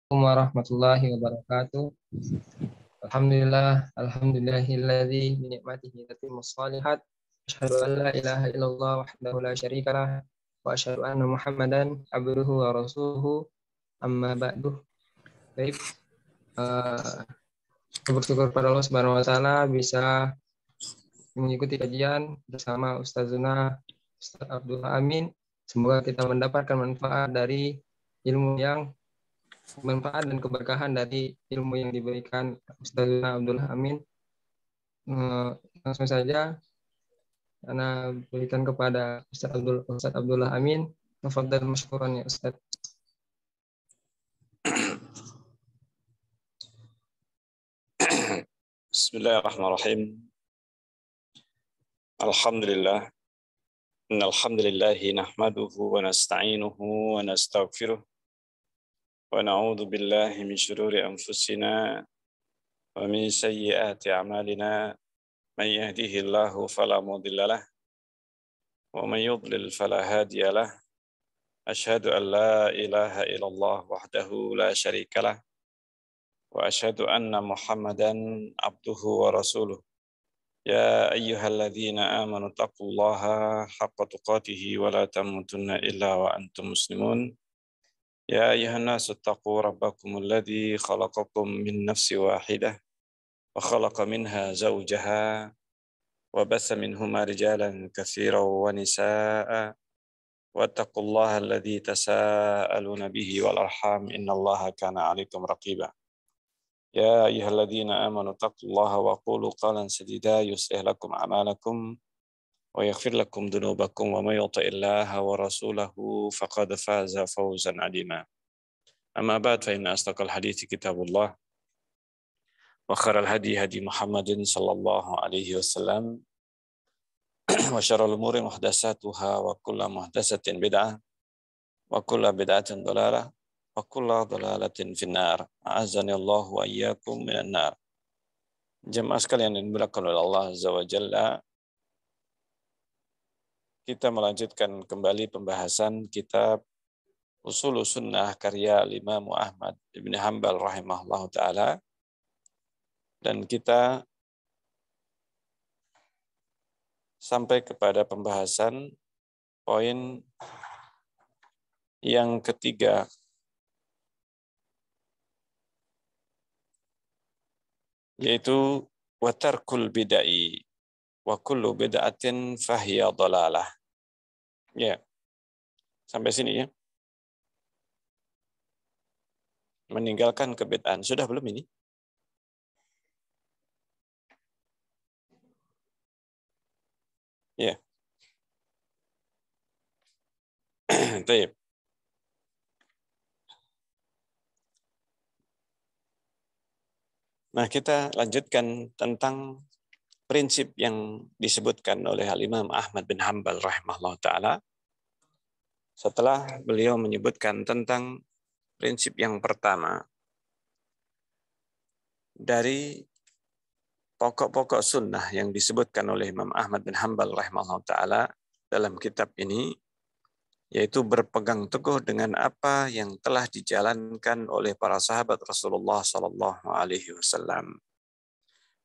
Assalamualaikum warahmatullahi wabarakatuh. Alhamdulillahilladzi bi ni'matihi tatimmus shalihat. Asyhadu an la ilaha illallah wahdahu la syarikalah wa asyhadu anna Muhammadan abduhu wa rasuluhu amma ba'du. Baik, bersyukur pada Allah Subhanahu wa taala bisa mengikuti kajian bersama Ustazuna Ustaz Abdullah Amin. Semoga kita mendapatkan manfaat dari ilmu yang manfaat dan keberkahan dari ilmu yang diberikan Ustaz Abdullah Amin. Langsung saja Ana berikan kepada Ustaz Abdullah Amin. Tafadhal masykuran ya Ustaz. Bismillahirrahmanirrahim. Alhamdulillah. Innal hamdalillah nahmaduhu wa nasta'inuhu wa nastaghfiruh wa na'udzu billahi min shururi anfusina wa min sayyiati a'malina. Man yahdihillahu fala mudilla lah wa man yudlil fala hadiya lah. Asyhadu an la ilaha illallah wahdahu la syarika lah wa asyhadu anna Muhammadan abduhu wa rasuluh. Ya ayyuhalladzina amanu taqullaha haqqa tuqatih wa la tamutunna illa wa antum muslimun. Ya ayyuhan nasu taqu rabbakumul ladzi khalaqakum min nafsin wahidah wa khalaqa minha zawjaha wa bassa minhuma rijalan katsiran wa nisaa'a wattaqullaha alladzi tasaaluna bihi wal arham innallaha kana 'alaikum raqiba. يا أيها الذين آمنوا اتقوا الله وقولوا قولا سديدا يصلح لكم أعمالكم ويغفر لكم ذنوبكم ومن يطع الله ورسوله فقد فاز فوزا عظيما. أما بعد فإن أصدق الحديث كتاب الله وخير الهدي هدي محمد صلى الله عليه وسلم وشر الأمور محدثاتها وكل محدثة بدعة وكل بدعة ضلالة wa kullu dhalalatin finnar. A'azzani Allah wa iyyakum minan nar. Jemaah sekalian yang dimuliakan oleh Allah Azza wa Jalla, kita melanjutkan kembali pembahasan kitab Ushulus Sunnah karya Imam Ahmad bin Hanbal rahimahullah taala, dan kita sampai kepada pembahasan poin yang ketiga, yaitu watarkul bid'ai wa kullu bid'atin fahiya dhalalah. Ya. Sampai sini ya. Meninggalkan kebid'ahan. Sudah belum ini? Ya. Baik. Nah, kita lanjutkan tentang prinsip yang disebutkan oleh Al-Imam Ahmad bin Hanbal rahimahullah ta'ala. Setelah beliau menyebutkan tentang prinsip yang pertama dari pokok-pokok sunnah yang disebutkan oleh Imam Ahmad bin Hanbal rahimahullah ta'ala dalam kitab ini, yaitu berpegang teguh dengan apa yang telah dijalankan oleh para sahabat Rasulullah Sallallahu Alaihi Wasallam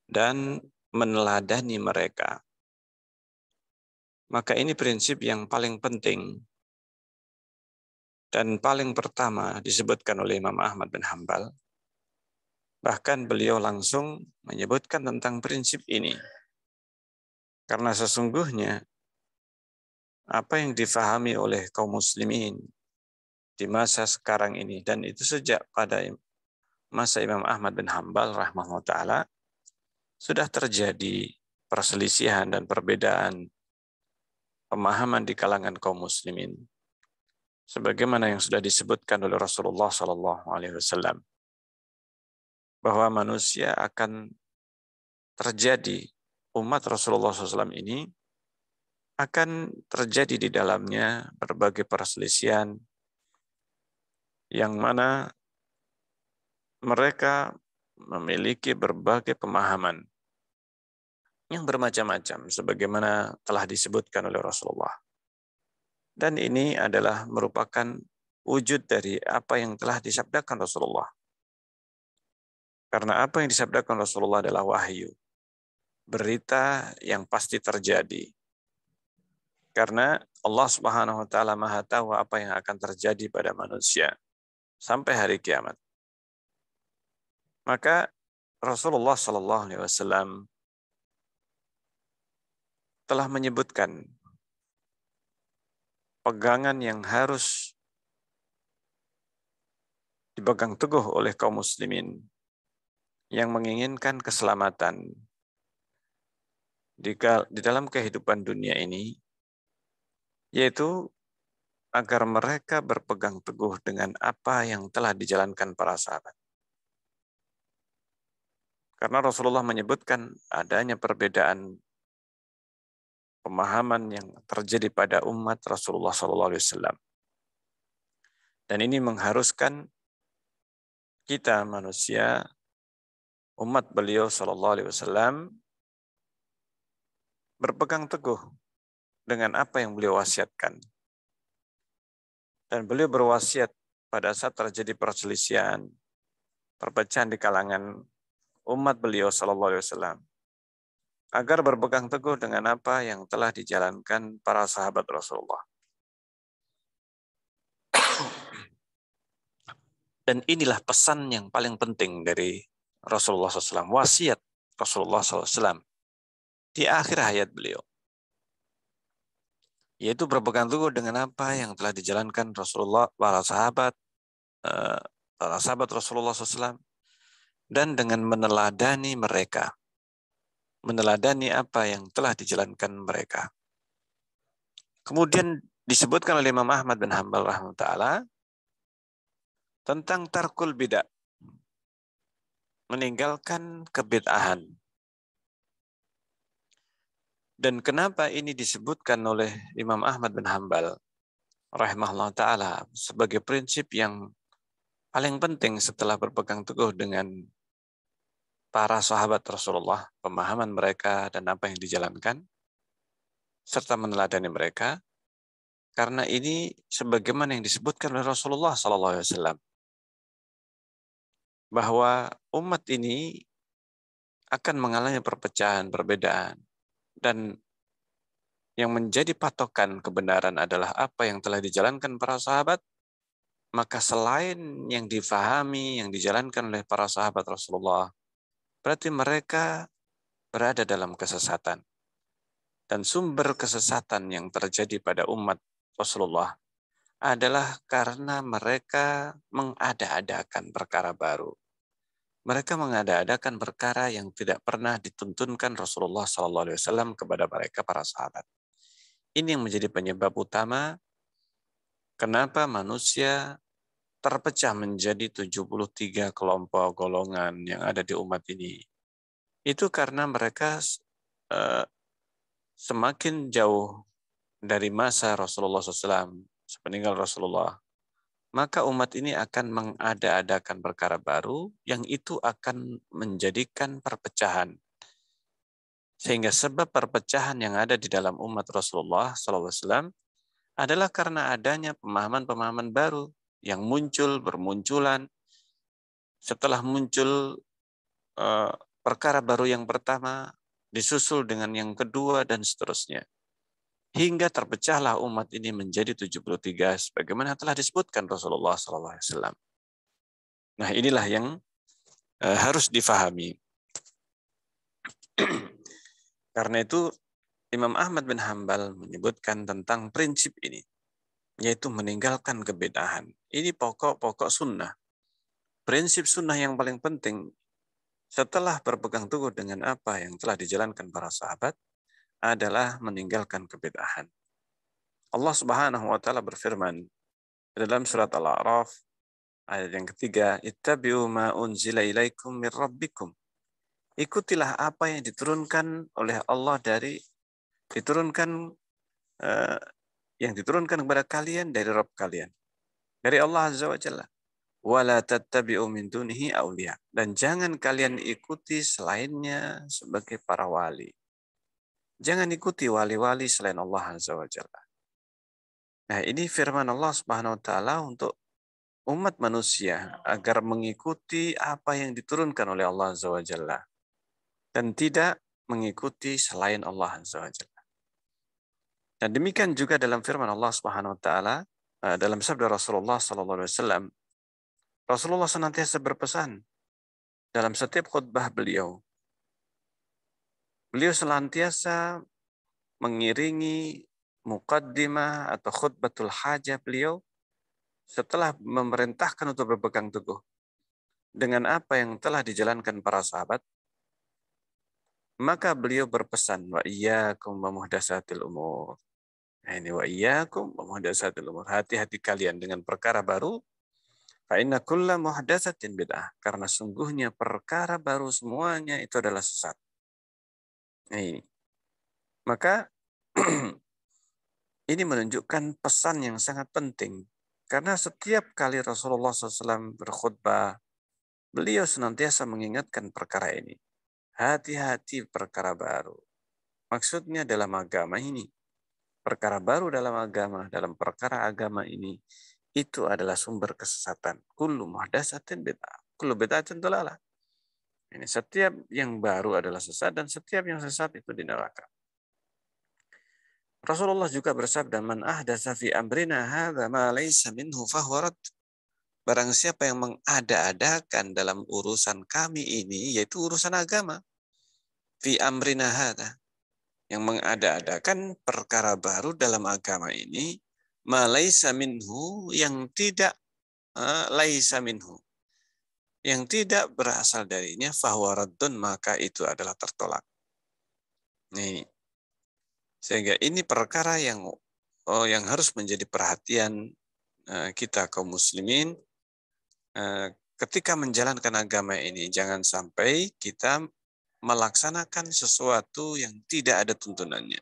dan meneladani mereka. Maka ini prinsip yang paling penting dan paling pertama disebutkan oleh Imam Ahmad bin Hanbal. Bahkan beliau langsung menyebutkan tentang prinsip ini, karena sesungguhnya apa yang difahami oleh kaum muslimin di masa sekarang ini, dan itu sejak pada masa Imam Ahmad bin Hanbal rahimahullah ta'ala, sudah terjadi perselisihan dan perbedaan pemahaman di kalangan kaum muslimin. Sebagaimana yang sudah disebutkan oleh Rasulullah SAW, bahwa manusia akan terjadi, umat Rasulullah SAW ini akan terjadi di dalamnya berbagai perselisihan yang mana mereka memiliki berbagai pemahaman yang bermacam-macam sebagaimana telah disebutkan oleh Rasulullah. Dan ini adalah merupakan wujud dari apa yang telah disabdakan Rasulullah. Karena apa yang disabdakan Rasulullah adalah wahyu, berita yang pasti terjadi. Karena Allah Subhanahu wa taala Maha tahu apa yang akan terjadi pada manusia sampai hari kiamat. Maka Rasulullah Shallallahu alaihi wasallam telah menyebutkan pegangan yang harus dipegang teguh oleh kaum muslimin yang menginginkan keselamatan di dalam kehidupan dunia ini, yaitu agar mereka berpegang teguh dengan apa yang telah dijalankan para sahabat. Karena Rasulullah menyebutkan adanya perbedaan pemahaman yang terjadi pada umat Rasulullah SAW. Dan ini mengharuskan kita manusia, umat beliau SAW, berpegang teguh dengan apa yang beliau wasiatkan. Dan beliau berwasiat pada saat terjadi perselisihan, perpecahan di kalangan umat beliau SAW, agar berpegang teguh dengan apa yang telah dijalankan para sahabat Rasulullah. Dan inilah pesan yang paling penting dari Rasulullah SAW, wasiat Rasulullah SAW di akhir hayat beliau, yaitu berpegang teguh dengan apa yang telah dijalankan Rasulullah, para sahabat Rasulullah SAW, dan dengan meneladani mereka, meneladani apa yang telah dijalankan mereka. Kemudian disebutkan oleh Imam Ahmad bin Hanbal rahimahullah tentang tarkul bid'ah, meninggalkan kebid'ahan. Dan kenapa ini disebutkan oleh Imam Ahmad bin Hanbal rahimahullah ta'ala sebagai prinsip yang paling penting setelah berpegang teguh dengan para sahabat Rasulullah, pemahaman mereka dan apa yang dijalankan, serta meneladani mereka, karena ini sebagaimana yang disebutkan oleh Rasulullah SAW, bahwa umat ini akan mengalami perpecahan, perbedaan, dan yang menjadi patokan kebenaran adalah apa yang telah dijalankan para sahabat, maka selain yang difahami, yang dijalankan oleh para sahabat Rasulullah, berarti mereka berada dalam kesesatan. Dan sumber kesesatan yang terjadi pada umat Rasulullah adalah karena mereka mengada-adakan perkara baru. Mereka mengada-adakan perkara yang tidak pernah dituntunkan Rasulullah SAW kepada mereka, para sahabat. Ini yang menjadi penyebab utama kenapa manusia terpecah menjadi 73 kelompok golongan yang ada di umat ini. Itu karena mereka semakin jauh dari masa Rasulullah SAW, sepeninggal Rasulullah, maka umat ini akan mengada-adakan perkara baru yang itu akan menjadikan perpecahan. Sehingga sebab perpecahan yang ada di dalam umat Rasulullah SAW adalah karena adanya pemahaman-pemahaman baru yang bermunculan. Setelah muncul perkara baru yang pertama, disusul dengan yang kedua, dan seterusnya. Hingga terpecahlah umat ini menjadi 73, sebagaimana telah disebutkan Rasulullah SAW. Nah, inilah yang harus difahami. Karena itu, Imam Ahmad bin Hanbal menyebutkan tentang prinsip ini, yaitu meninggalkan kebid'ahan. Ini pokok-pokok sunnah. Prinsip sunnah yang paling penting setelah berpegang teguh dengan apa yang telah dijalankan para sahabat adalah meninggalkan kebid'ahan. Allah Subhanahu wa taala berfirman dalam surat Al-A'raf ayat yang ketiga, "Ittabi'u ma unzila ilaikum mir rabbikum." Ikutilah apa yang diturunkan oleh Allah yang diturunkan kepada kalian dari Rabb kalian, dari Allah Azza wa Jalla. Wala tattabi'u min dunihi awliya. Dan jangan kalian ikuti selainnya sebagai para wali. Jangan ikuti wali-wali selain Allah Azza wa Jalla. Nah, ini firman Allah Subhanahu wa taala untuk umat manusia agar mengikuti apa yang diturunkan oleh Allah Azza wa Jalla dan tidak mengikuti selain Allah Azza wa Jalla. Dan demikian juga dalam firman Allah Subhanahu wa taala dalam sabda Rasulullah sallallahu alaihi wasallam, Rasulullah senantiasa berpesan dalam setiap khutbah beliau. Beliau senantiasa mengiringi muqaddimah atau khutbatul hajah beliau setelah memerintahkan untuk berpegang teguh dengan apa yang telah dijalankan para sahabat, maka beliau berpesan, wa iyyakum wa muhdatsatil umur. Nah, ini wa iyyakum wa muhdatsatil umur. Hati-hati kalian dengan perkara baru. Fa inna kulla muhdatsatin bid'ah. Karena sungguhnya perkara baru semuanya itu adalah sesat. Nah, ini. Maka ini menunjukkan pesan yang sangat penting. Karena setiap kali Rasulullah SAW berkhutbah, beliau senantiasa mengingatkan perkara ini. Hati-hati perkara baru. Maksudnya dalam agama ini. Perkara baru dalam agama, dalam perkara agama ini, itu adalah sumber kesesatan. Kullu muhdatsatin bid'ah. Kullu bid'atin dhalalah. Ini setiap yang baru adalah sesat dan setiap yang sesat itu di neraka. Rasulullah juga bersabda, "Man ahdatsa fi amrina hadza ma laysa minhu fahuwa rad." Barang siapa yang mengada-adakan dalam urusan kami ini, yaitu urusan agama, fi amrina hadza, yang mengada-adakan perkara baru dalam agama ini, ma laysa minhu, yang tidak laisa minhu, yang tidak berasal darinya, fahuwa raddun, maka itu adalah tertolak. Nih, sehingga ini perkara yang harus menjadi perhatian kita kaum muslimin ketika menjalankan agama ini. Jangan sampai kita melaksanakan sesuatu yang tidak ada tuntunannya.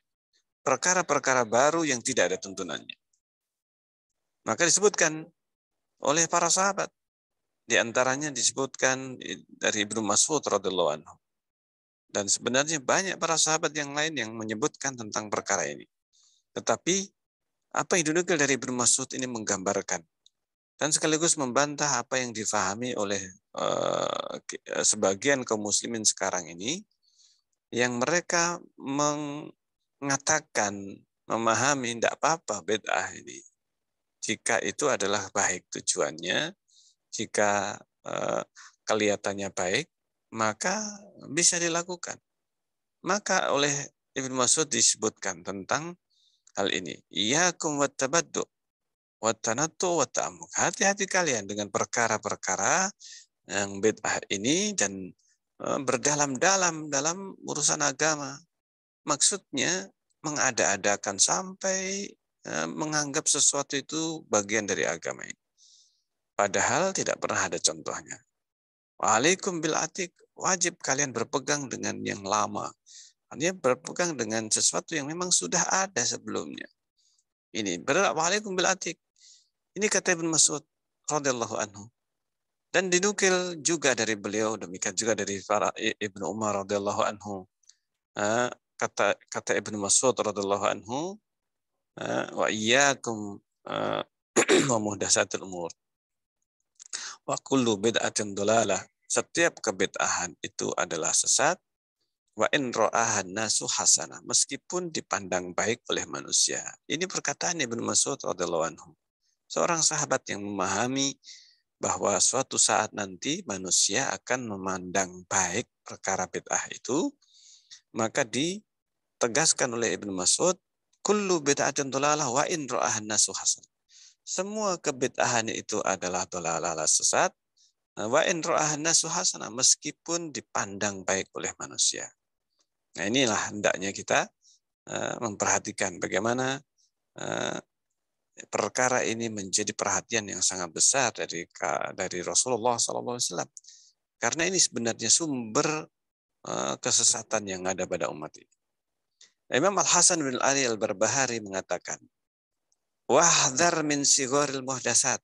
Perkara-perkara baru yang tidak ada tuntunannya. Maka disebutkan oleh para sahabat. Di antaranya disebutkan dari Ibnu Mas'ud radhiyallahu anhu. Dan sebenarnya banyak para sahabat yang lain yang menyebutkan tentang perkara ini. Tetapi apa yang dinukil dari Ibnu Mas'ud ini menggambarkan dan sekaligus membantah apa yang difahami oleh sebagian kaum muslimin sekarang ini, yang mereka mengatakan, memahami tidak apa-apa bid'ah ini. Jika itu adalah baik tujuannya, jika kelihatannya baik, maka bisa dilakukan. Maka oleh Ibnu Mas'ud disebutkan tentang hal ini. Iyyakum wattabaddu wattanattu watta'ammuk. Hati-hati kalian dengan perkara-perkara yang bid'ah ini dan berdalam-dalam dalam urusan agama. Maksudnya mengada-adakan sampai menganggap sesuatu itu bagian dari agama ini. Padahal tidak pernah ada contohnya. Wa'alaikum bil atik, wajib kalian berpegang dengan yang lama. Artinya berpegang dengan sesuatu yang memang sudah ada sebelumnya. Ini wa'alaikum bil atik. Ini kata Ibnu Mas'ud radhiyallahu anhu. Dan dinukil juga dari beliau, demikian juga dari para Ibnu Umar radhiyallahu anhu. Kata Ibnu Mas'ud radhiyallahu anhu, wa iyyakum wa muhdatsatil umur. Wa kullu bid'atin dhalalah. Setiap kebid'ahan itu adalah sesat. Wa in ra'ahan nasu hasanah, meskipun dipandang baik oleh manusia. Ini perkataan Ibnu Mas'ud radhiyallahu anhu. Seorang sahabat yang memahami bahwa suatu saat nanti manusia akan memandang baik perkara bid'ah itu, maka ditegaskan oleh Ibnu Mas'ud, kullu bid'atin dhalalah wa in ra'ahan nasu hasanah. Semua kebid'ahan itu adalah dhalalah, sesat. Wa in ra'ahan nasu hasanah, meskipun dipandang baik oleh manusia. Nah, inilah hendaknya kita memperhatikan bagaimana perkara ini menjadi perhatian yang sangat besar dari Rasulullah SAW. Karena ini sebenarnya sumber kesesatan yang ada pada umat ini. Imam Al-Hasan bin Ali Al-Barbahari mengatakan, wahdhar min sigharil muhdasat.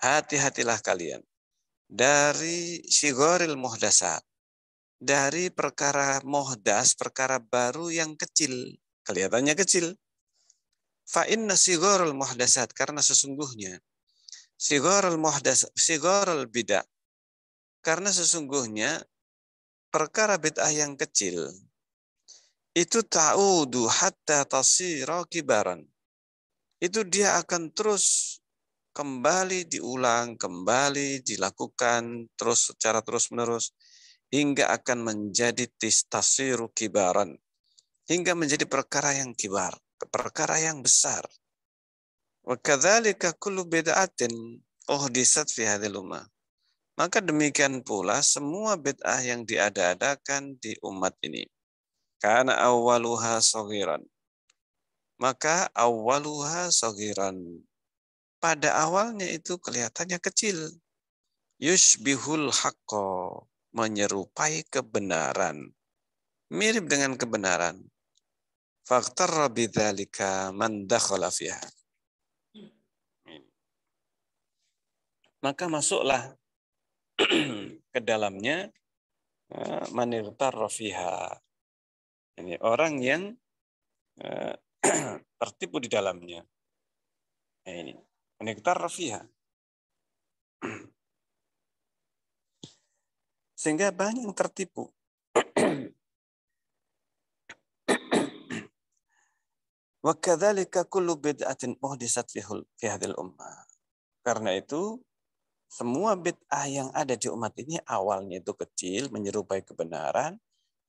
Hati-hatilah kalian dari sigharil muhdasat, dari perkara muhdas, perkara baru yang kecil, kelihatannya kecil. Fa inna sigharil muhdasat, karena sesungguhnya Sigharul muhdas, sigharul bid'ah. Karena sesungguhnya perkara bid'ah yang kecil itu ta'udu hatta tasira kibaran. Itu dia akan terus kembali diulang, kembali dilakukan terus secara terus-menerus hingga akan menjadi tastasiru kibaran, hingga menjadi perkara yang kibar, perkara yang besar. Wa kadzalika kullu bid'atin uhdisat fi hadhil ummah. Maka demikian pula semua bid'ah yang diada-adakan di umat ini. Kana awwaluha saghiran. Maka awwaluha saghiran. Pada awalnya itu kelihatannya kecil. Yushbihul haqqo. Menyerupai kebenaran. Mirip dengan kebenaran. Faqtarra bidzalika man dakhala fiha. Maka masuklah ke dalamnya manirtarra fiha. Ini orang yang tertipu di dalamnya. Ini manirtarra fiha. Sehingga banyak yang tertipu. Wa kadzalika kullu bid'atin uhdisat fi hadhil ummah. Karena itu semua bid'ah yang ada di umat ini awalnya itu kecil, menyerupai kebenaran,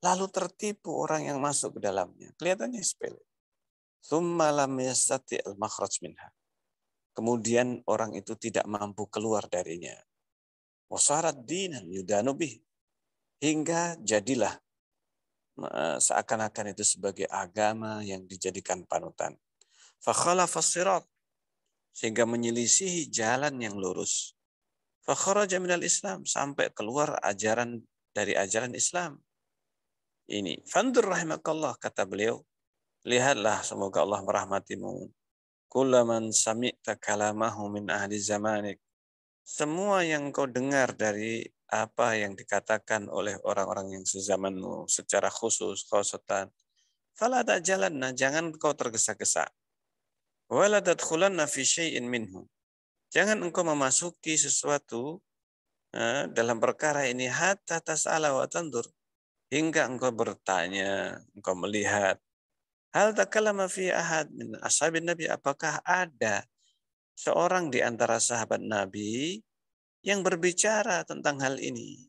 lalu tertipu orang yang masuk ke dalamnya. Kelihatannya sepele. Tsumma lam yastati' al-makhraj minha. Kemudian orang itu tidak mampu keluar darinya. Wasarat dinan yudanu bih. Hingga jadilah seakan-akan itu sebagai agama yang dijadikan panutan. Fakhalafa sirat, sehingga menyelisihi jalan yang lurus. Fakharaja minal Islam, sampai keluar ajaran dari ajaran Islam. Ini fandur rahimakallah, kata beliau, lihatlah semoga Allah merahmatimu. Kullaman sami'ta kalamahu min ahli zamanik. Semua yang kau dengar dari apa yang dikatakan oleh orang-orang yang sezamanmu secara khusus, khosatan. Fala ta'jalanna, jangan kau tergesa-gesa. Wala tadkhulanna fi syai'in minhu. Jangan engkau memasuki sesuatu dalam perkara ini hatta tas'ala wa tandur. Hingga engkau bertanya, engkau melihat. Hal takallama fi ahad min ashabin Nabi, apakah ada seorang di antara sahabat Nabi yang berbicara tentang hal ini,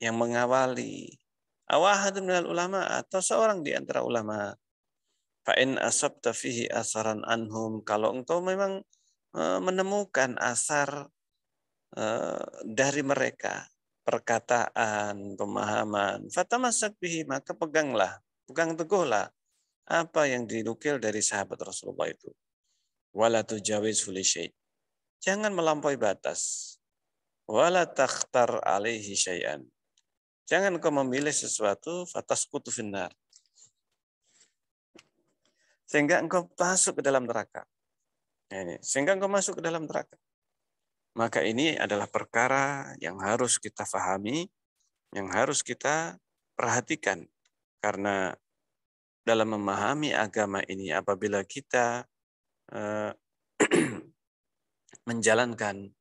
yang mengawali awahad minal ulama, atau seorang di antara ulama. Fa in asabta fihi asaran anhum, kalau engkau memang menemukan asar dari mereka, perkataan, pemahaman, fatamassak bihi, maka pegang teguhlah apa yang dinukil dari sahabat Rasulullah itu. Wala tujawiz li syai'. Jangan melampaui batas. Wala takhtar alaihi syai'an. Jangan kau memilih sesuatu fatasqutu finnar, sehingga engkau masuk ke dalam neraka. Sehingga engkau masuk ke dalam neraka. Maka ini adalah perkara yang harus kita fahami, yang harus kita perhatikan. Karena dalam memahami agama ini, apabila kita menjalankan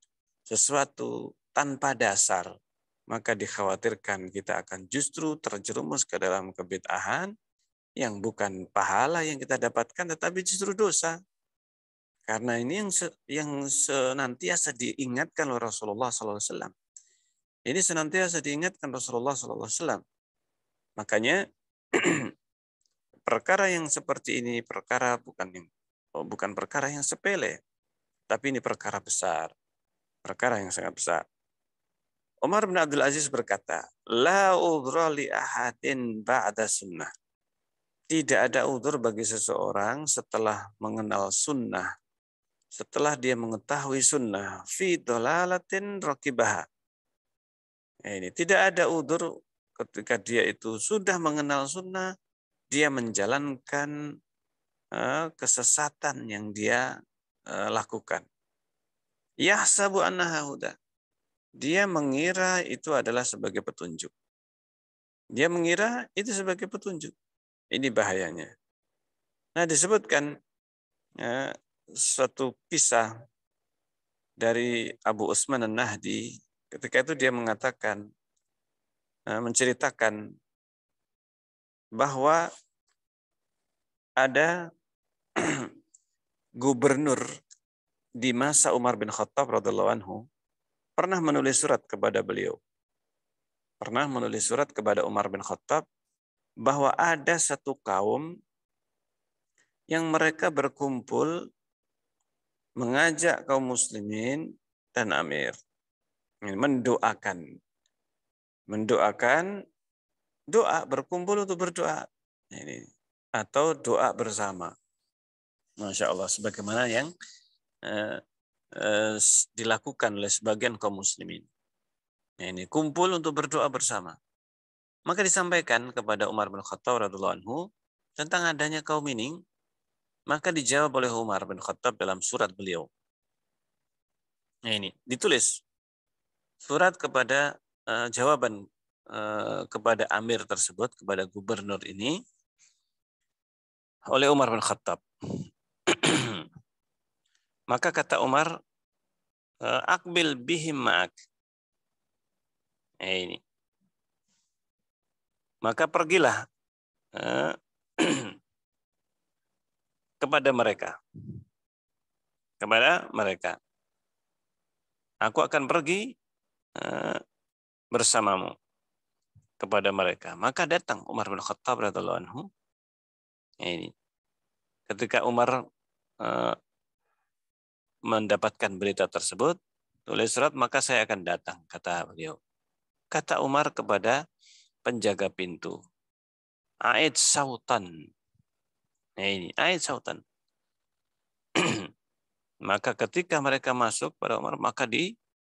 sesuatu tanpa dasar, maka dikhawatirkan kita akan justru terjerumus ke dalam kebid'ahan yang bukan pahala yang kita dapatkan, tetapi justru dosa. Karena ini yang senantiasa diingatkan oleh Rasulullah SAW. Ini senantiasa diingatkan Rasulullah SAW. Makanya perkara yang seperti ini bukan perkara yang sepele, tapi ini perkara besar, perkara yang sangat besar. Umar bin Abdul Aziz berkata, la udhra li ahadin ba'da sunnah. Tidak ada udzur bagi seseorang setelah mengenal sunnah, setelah dia mengetahui sunnah, fi dhalalatin raqibaha. Ini tidak ada udzur ketika dia itu sudah mengenal sunnah, dia menjalankan kesesatan yang dia lakukan. Yahsabu annaha huda. Dia mengira itu adalah sebagai petunjuk. Dia mengira itu sebagai petunjuk. Ini bahayanya. Nah, disebutkan suatu kisah dari Abu Utsman An-Nahdi. Ketika itu dia mengatakan, menceritakan bahwa ada gubernur di masa Umar bin Khattab radhiyallahu anhu pernah menulis surat kepada beliau. Pernah menulis surat kepada Umar bin Khattab bahwa ada satu kaum yang mereka berkumpul mengajak kaum muslimin dan amir mendoakan doa, berkumpul untuk berdoa ini, atau doa bersama. Masya Allah, sebagaimana yang dilakukan oleh sebagian kaum muslimin. Nah, ini kumpul untuk berdoa bersama. Maka disampaikan kepada Umar bin Khattab radhiyallahu anhu tentang adanya kaum ini, maka dijawab oleh Umar bin Khattab dalam surat beliau. Nah, ini ditulis surat kepada jawaban kepada amir tersebut, kepada gubernur ini oleh Umar bin Khattab. Maka kata Umar, akbil bihim ma'ak. Ini. Maka pergilah kepada mereka. Kepada mereka. Aku akan pergi bersamamu kepada mereka. Maka datang Umar bin Khattab radhiyallahu anhu. Ini. Ketika Umar mendapatkan berita tersebut, tulis surat, maka saya akan datang, kata beliau. Kata Umar kepada penjaga pintu, a'id sautan. Nah, ini a'id sautan. Maka ketika mereka masuk pada Umar, maka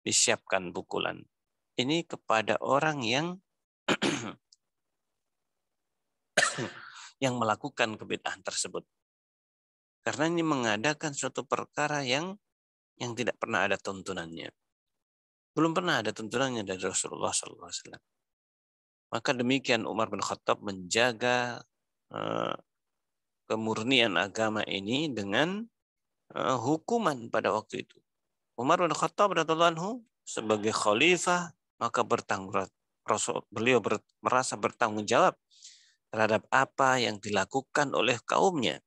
disiapkan pukulan. Ini kepada orang yang yang melakukan kebid'ahan tersebut. Karena ini mengadakan suatu perkara yang tidak pernah ada tuntunannya. Belum pernah ada tuntunannya dari Rasulullah SAW. Maka demikian Umar bin Khattab menjaga kemurnian agama ini dengan hukuman pada waktu itu. Umar bin Khattab radhiyallahu anhu sebagai khalifah, maka beliau merasa bertanggung jawab terhadap apa yang dilakukan oleh kaumnya.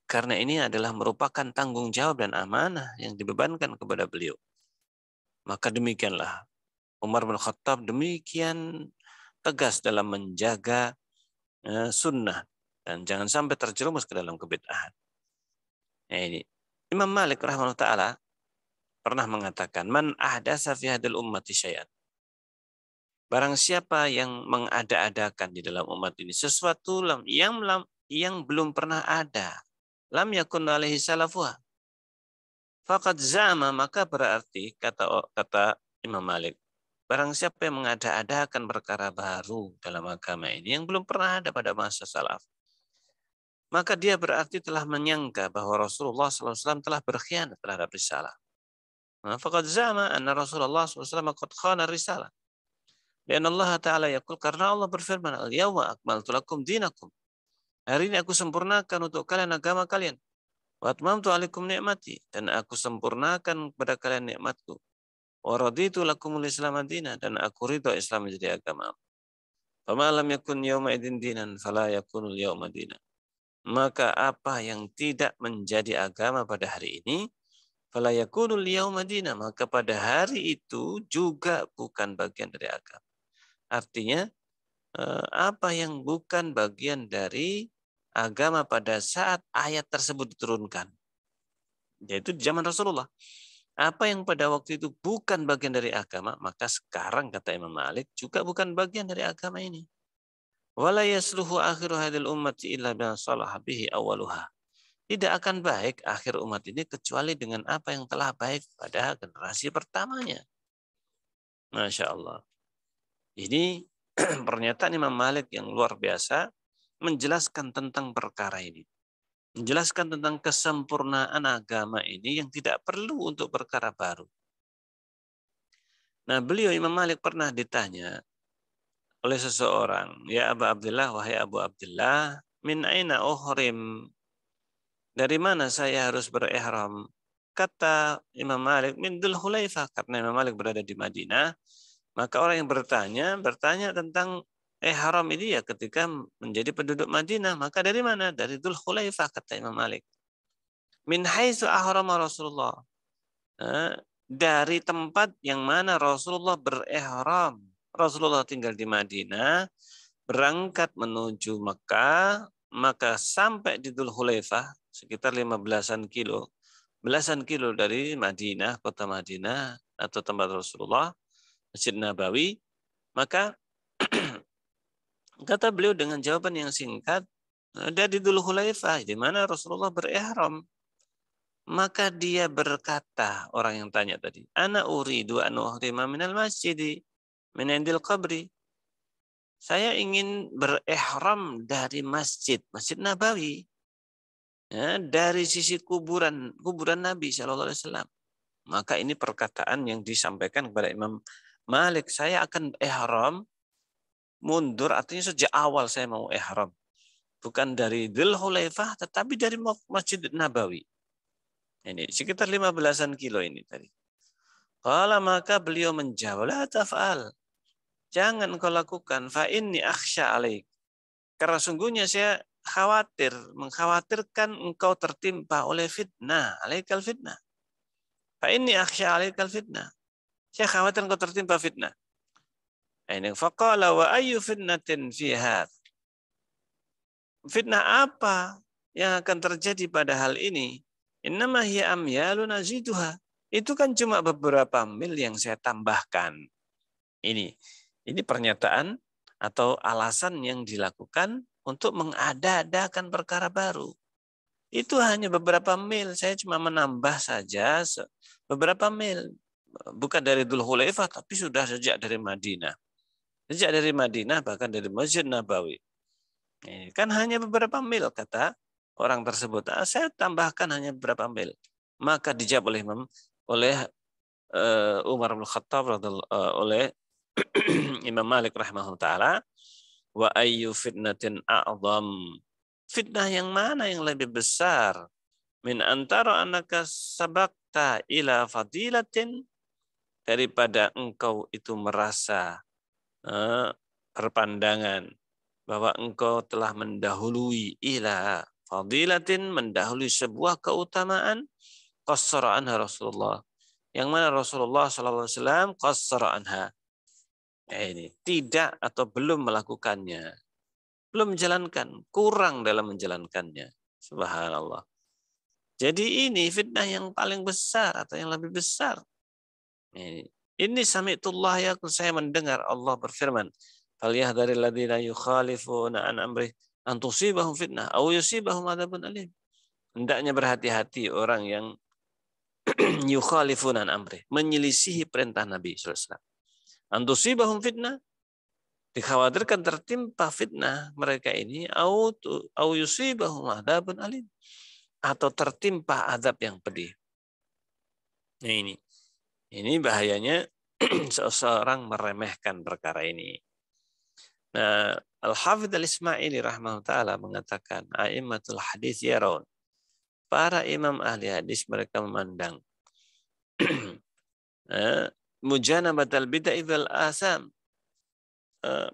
Karena ini adalah merupakan tanggung jawab dan amanah yang dibebankan kepada beliau. Maka demikianlah Umar bin Khattab demikian tegas dalam menjaga sunnah dan jangan sampai terjerumus ke dalam kebid'ahan. Nah, ini Imam Malik rahimahullah taala pernah mengatakan, man ahdasa fi hadil ummati syai'an. Barang siapa yang mengada-adakan di dalam umat ini sesuatu yang belum pernah ada, lam yakun alaihi salafuha, faqad zama, maka berarti kata Imam Malik, barang siapa yang mengada-adakan perkara baru dalam agama ini yang belum pernah ada pada masa salaf, maka dia berarti telah menyangka bahwa Rasulullah SAW telah berkhianat terhadap risalah. Faqad zama anna Rasulullah SAW qad khana risalah. Dan Allah Ta'ala yaqul, karena Allah berfirman, al-yawma akmaltu lakum dinakum. Hari ini aku sempurnakan untuk kalian agama kalian. Wa atmamtu alaikum ni'mati, dan aku sempurnakan kepada kalian nikmatku. Wa raditu lakumul Islam madina, dan aku ridho Islam menjadi agama. Fama lam yakun yawma idin dinan fala yakunul yawma dinan. Maka apa yang tidak menjadi agama pada hari ini, fala yakunul yawma dinan, maka pada hari itu juga bukan bagian dari agama. Artinya apa yang bukan bagian dari agama pada saat ayat tersebut diturunkan, yaitu di zaman Rasulullah. Apa yang pada waktu itu bukan bagian dari agama, maka sekarang kata Imam Malik juga bukan bagian dari agama ini. Wala yasluhu akhiru hadil ummati illa bima salaha bihi awaluha. Tidak akan baik akhir umat ini kecuali dengan apa yang telah baik pada generasi pertamanya. Masya Allah. Ini pernyataan Imam Malik yang luar biasa menjelaskan tentang perkara ini. Menjelaskan tentang kesempurnaan agama ini yang tidak perlu untuk perkara baru. Nah, beliau Imam Malik pernah ditanya oleh seseorang, ya Abu Abdullah, wahai Abu Abdullah, min aina uhrim? Dari mana saya harus berihram? kata Imam Malik min Dzul Hulaifah, karena Imam Malik berada di Madinah, maka orang yang bertanya tentang ihram ini ya ketika menjadi penduduk Madinah. Maka dari mana? Dari Dzul Hulaifah, kata Imam Malik. Min haitsu ahrama Rasulullah. Dari tempat yang mana Rasulullah berihram. Rasulullah tinggal di Madinah, berangkat menuju Mekah, maka sampai di Dzul Hulaifah sekitar 15-an kilo. Belasan kilo dari Madinah, kota Madinah atau tempat Rasulullah, Masjid Nabawi, maka kata beliau dengan jawaban yang singkat, dari Dzul Hulaifah, di mana Rasulullah berihram. Maka dia berkata, orang yang tanya tadi, ana uridu an uhrima minal masjidi min indil qabri. Saya ingin berihram dari Masjid Nabawi. Ya, dari sisi kuburan Nabi SAW. Maka ini perkataan yang disampaikan kepada Imam Malik. Saya akan ihram mundur, artinya sejak awal saya mau ihram. Bukan dari Dzul Hulaifah, tetapi dari Masjid Nabawi. Ini sekitar 15-an kilo ini tadi. Qala, maka beliau menjawab, la taf'al. Jangan kau lakukan, fa inni akhsha alaik. Karena sungguhnya saya mengkhawatirkan engkau tertimpa oleh fitnah, alaikal fitnah. Fa inni akhsha alaikal fitnah. Saya khawatir engkau tertimpa fitnah. Ini faqala wa ayyu fitnatin fi hadz. Fitnah apa yang akan terjadi pada hal ini? Innama hiya amyalun aziduha. Itu kan cuma beberapa mil yang saya tambahkan. Ini pernyataan atau alasan yang dilakukan untuk mengada-adakan perkara baru. Itu hanya beberapa mil, saya cuma menambah saja beberapa mil. Bukan dari Dzul Hulaifah, tapi sudah sejak dari Madinah. Sejak dari Madinah, bahkan dari Masjid Nabawi. Ini kan hanya beberapa mil, kata orang tersebut. Saya tambahkan hanya beberapa mil. Maka dijawab oleh Umar bin Khattab, oleh Imam Malik rahimahullah ta'ala, wa ayyu fitnatin a'zam. Fitnah yang mana yang lebih besar? Min antara annaka sabaqta ila fadilatin, daripada engkau itu merasa berpandangan bahwa engkau telah mendahului ila fadilatin, mendahului sebuah keutamaan, qassara anha Rasulullah, yang mana Rasulullah SAW qassara anha. Ini tidak atau belum melakukannya, belum menjalankan, kurang dalam menjalankannya. Subhanallah. Jadi ini fitnah yang paling besar atau yang lebih besar. Ini sami'tullah, ya, saya mendengar Allah berfirman, falyahdharil ladzina yukhalifuna an amrih an tusibahum fitnah aw yusibahum adzabun alim. Hendaknya berhati-hati orang yang yukhalifuna an amrih, menyelisihi perintah Nabi sallallahu alaihi wasallam. An tusibahum fitnah, dikhawatirkan tertimpa fitnah mereka ini, au yusibahum adzabun alim, atau tertimpa azab yang pedih. Nah, ini bahayanya seseorang meremehkan perkara ini. Nah, Al-Hafidz Al-Ismaili rahimahullah ta'ala mengatakan, a'immatul hadis yarawun, para imam ahli hadis mereka memandang mujanabatal bid'ah wal asam,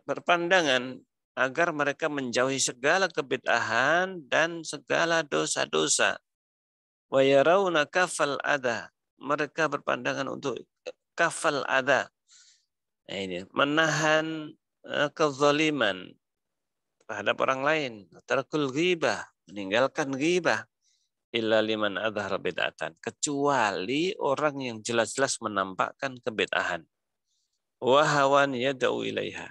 berpandangan agar mereka menjauhi segala kebid'ahan dan segala dosa-dosa. Wa yarawna kafal adha, mereka berpandangan untuk kafal adha. Nah, ini menahan kezaliman terhadap orang lain, tarkul ghibah, meninggalkan ghibah, illa liman adhara bid'atan, kecuali orang yang jelas-jelas menampakkan kebid'ahan. Wa hawan yad'u ilaiha,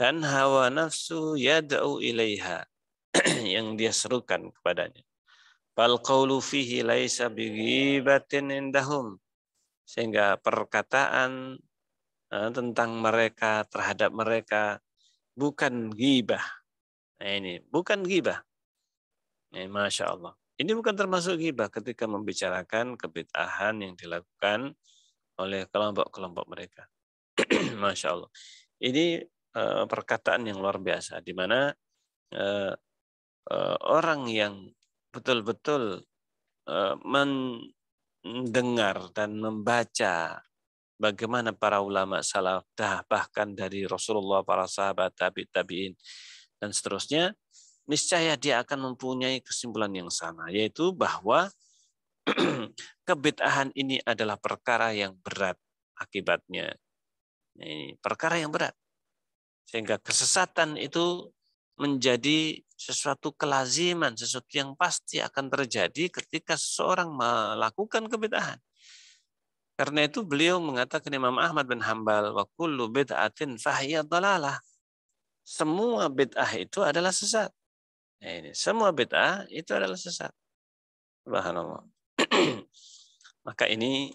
dan hawa nafsu yad'u ilaiha, yang dia serukan kepadanya. Fal qawlu fihi laisa bighibatin indahum, sehingga perkataan tentang mereka, terhadap mereka, bukan ghibah. Nah, ini bukan ghibah. Masya Allah. Ini bukan termasuk ghibah ketika membicarakan kebid'ahan yang dilakukan oleh kelompok-kelompok mereka. Masya Allah. Ini perkataan yang luar biasa, di mana orang yang betul-betul mendengar dan membaca bagaimana para ulama salaf, bahkan dari Rasulullah, para sahabat, tabi'in, dan seterusnya, niscaya dia akan mempunyai kesimpulan yang sama, yaitu bahwa kebid'ahan ini adalah perkara yang berat akibatnya. Ini perkara yang berat. Sehingga kesesatan itu menjadi sesuatu kelaziman, sesuatu yang pasti akan terjadi ketika seseorang melakukan kebid'ahan. Karena itu beliau mengatakan, Imam Ahmad bin Hambal, wa kullu bid'atin fahiya dhalalah. Semua bid'ah itu adalah sesat. Nah, ini semua bid'ah itu adalah sesat. Subhanallah. Maka ini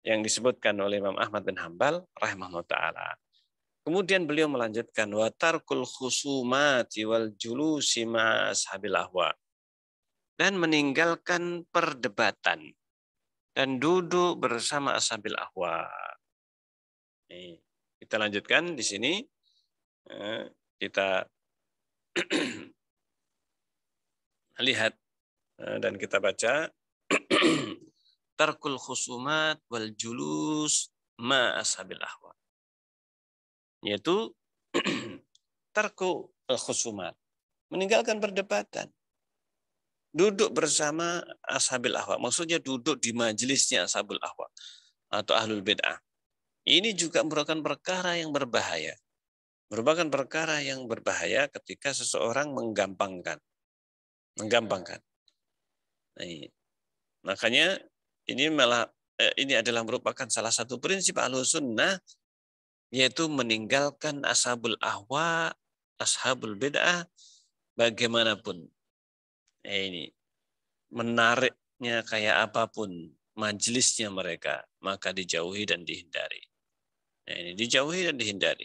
yang disebutkan oleh Imam Ahmad bin Hambal rahimahullah taala. Kemudian beliau melanjutkan, wa tarkul khusumati wal julusi ma ashabil ahwa. Dan meninggalkan perdebatan dan duduk bersama ashabil ahwa. Nih, kita lanjutkan di sini. Kita lihat dan kita baca. Tarkul khusumat wal julus ma ashabil ahwa. Yaitu tarku al-khusumat. Meninggalkan perdebatan. Duduk bersama ashabil ahwa. Maksudnya duduk di majelisnya ashabul ahwa atau ahlul bid'ah. Ini juga merupakan perkara yang berbahaya. Merupakan perkara yang berbahaya ketika seseorang menggampangkan. Nah, makanya ini adalah merupakan salah satu prinsip Ahlus Sunnah, yaitu meninggalkan ashabul ahwa, ashabul bid'ah bagaimanapun. Ini menariknya kayak apapun majelisnya mereka, maka dijauhi dan dihindari. Ini dijauhi dan dihindari.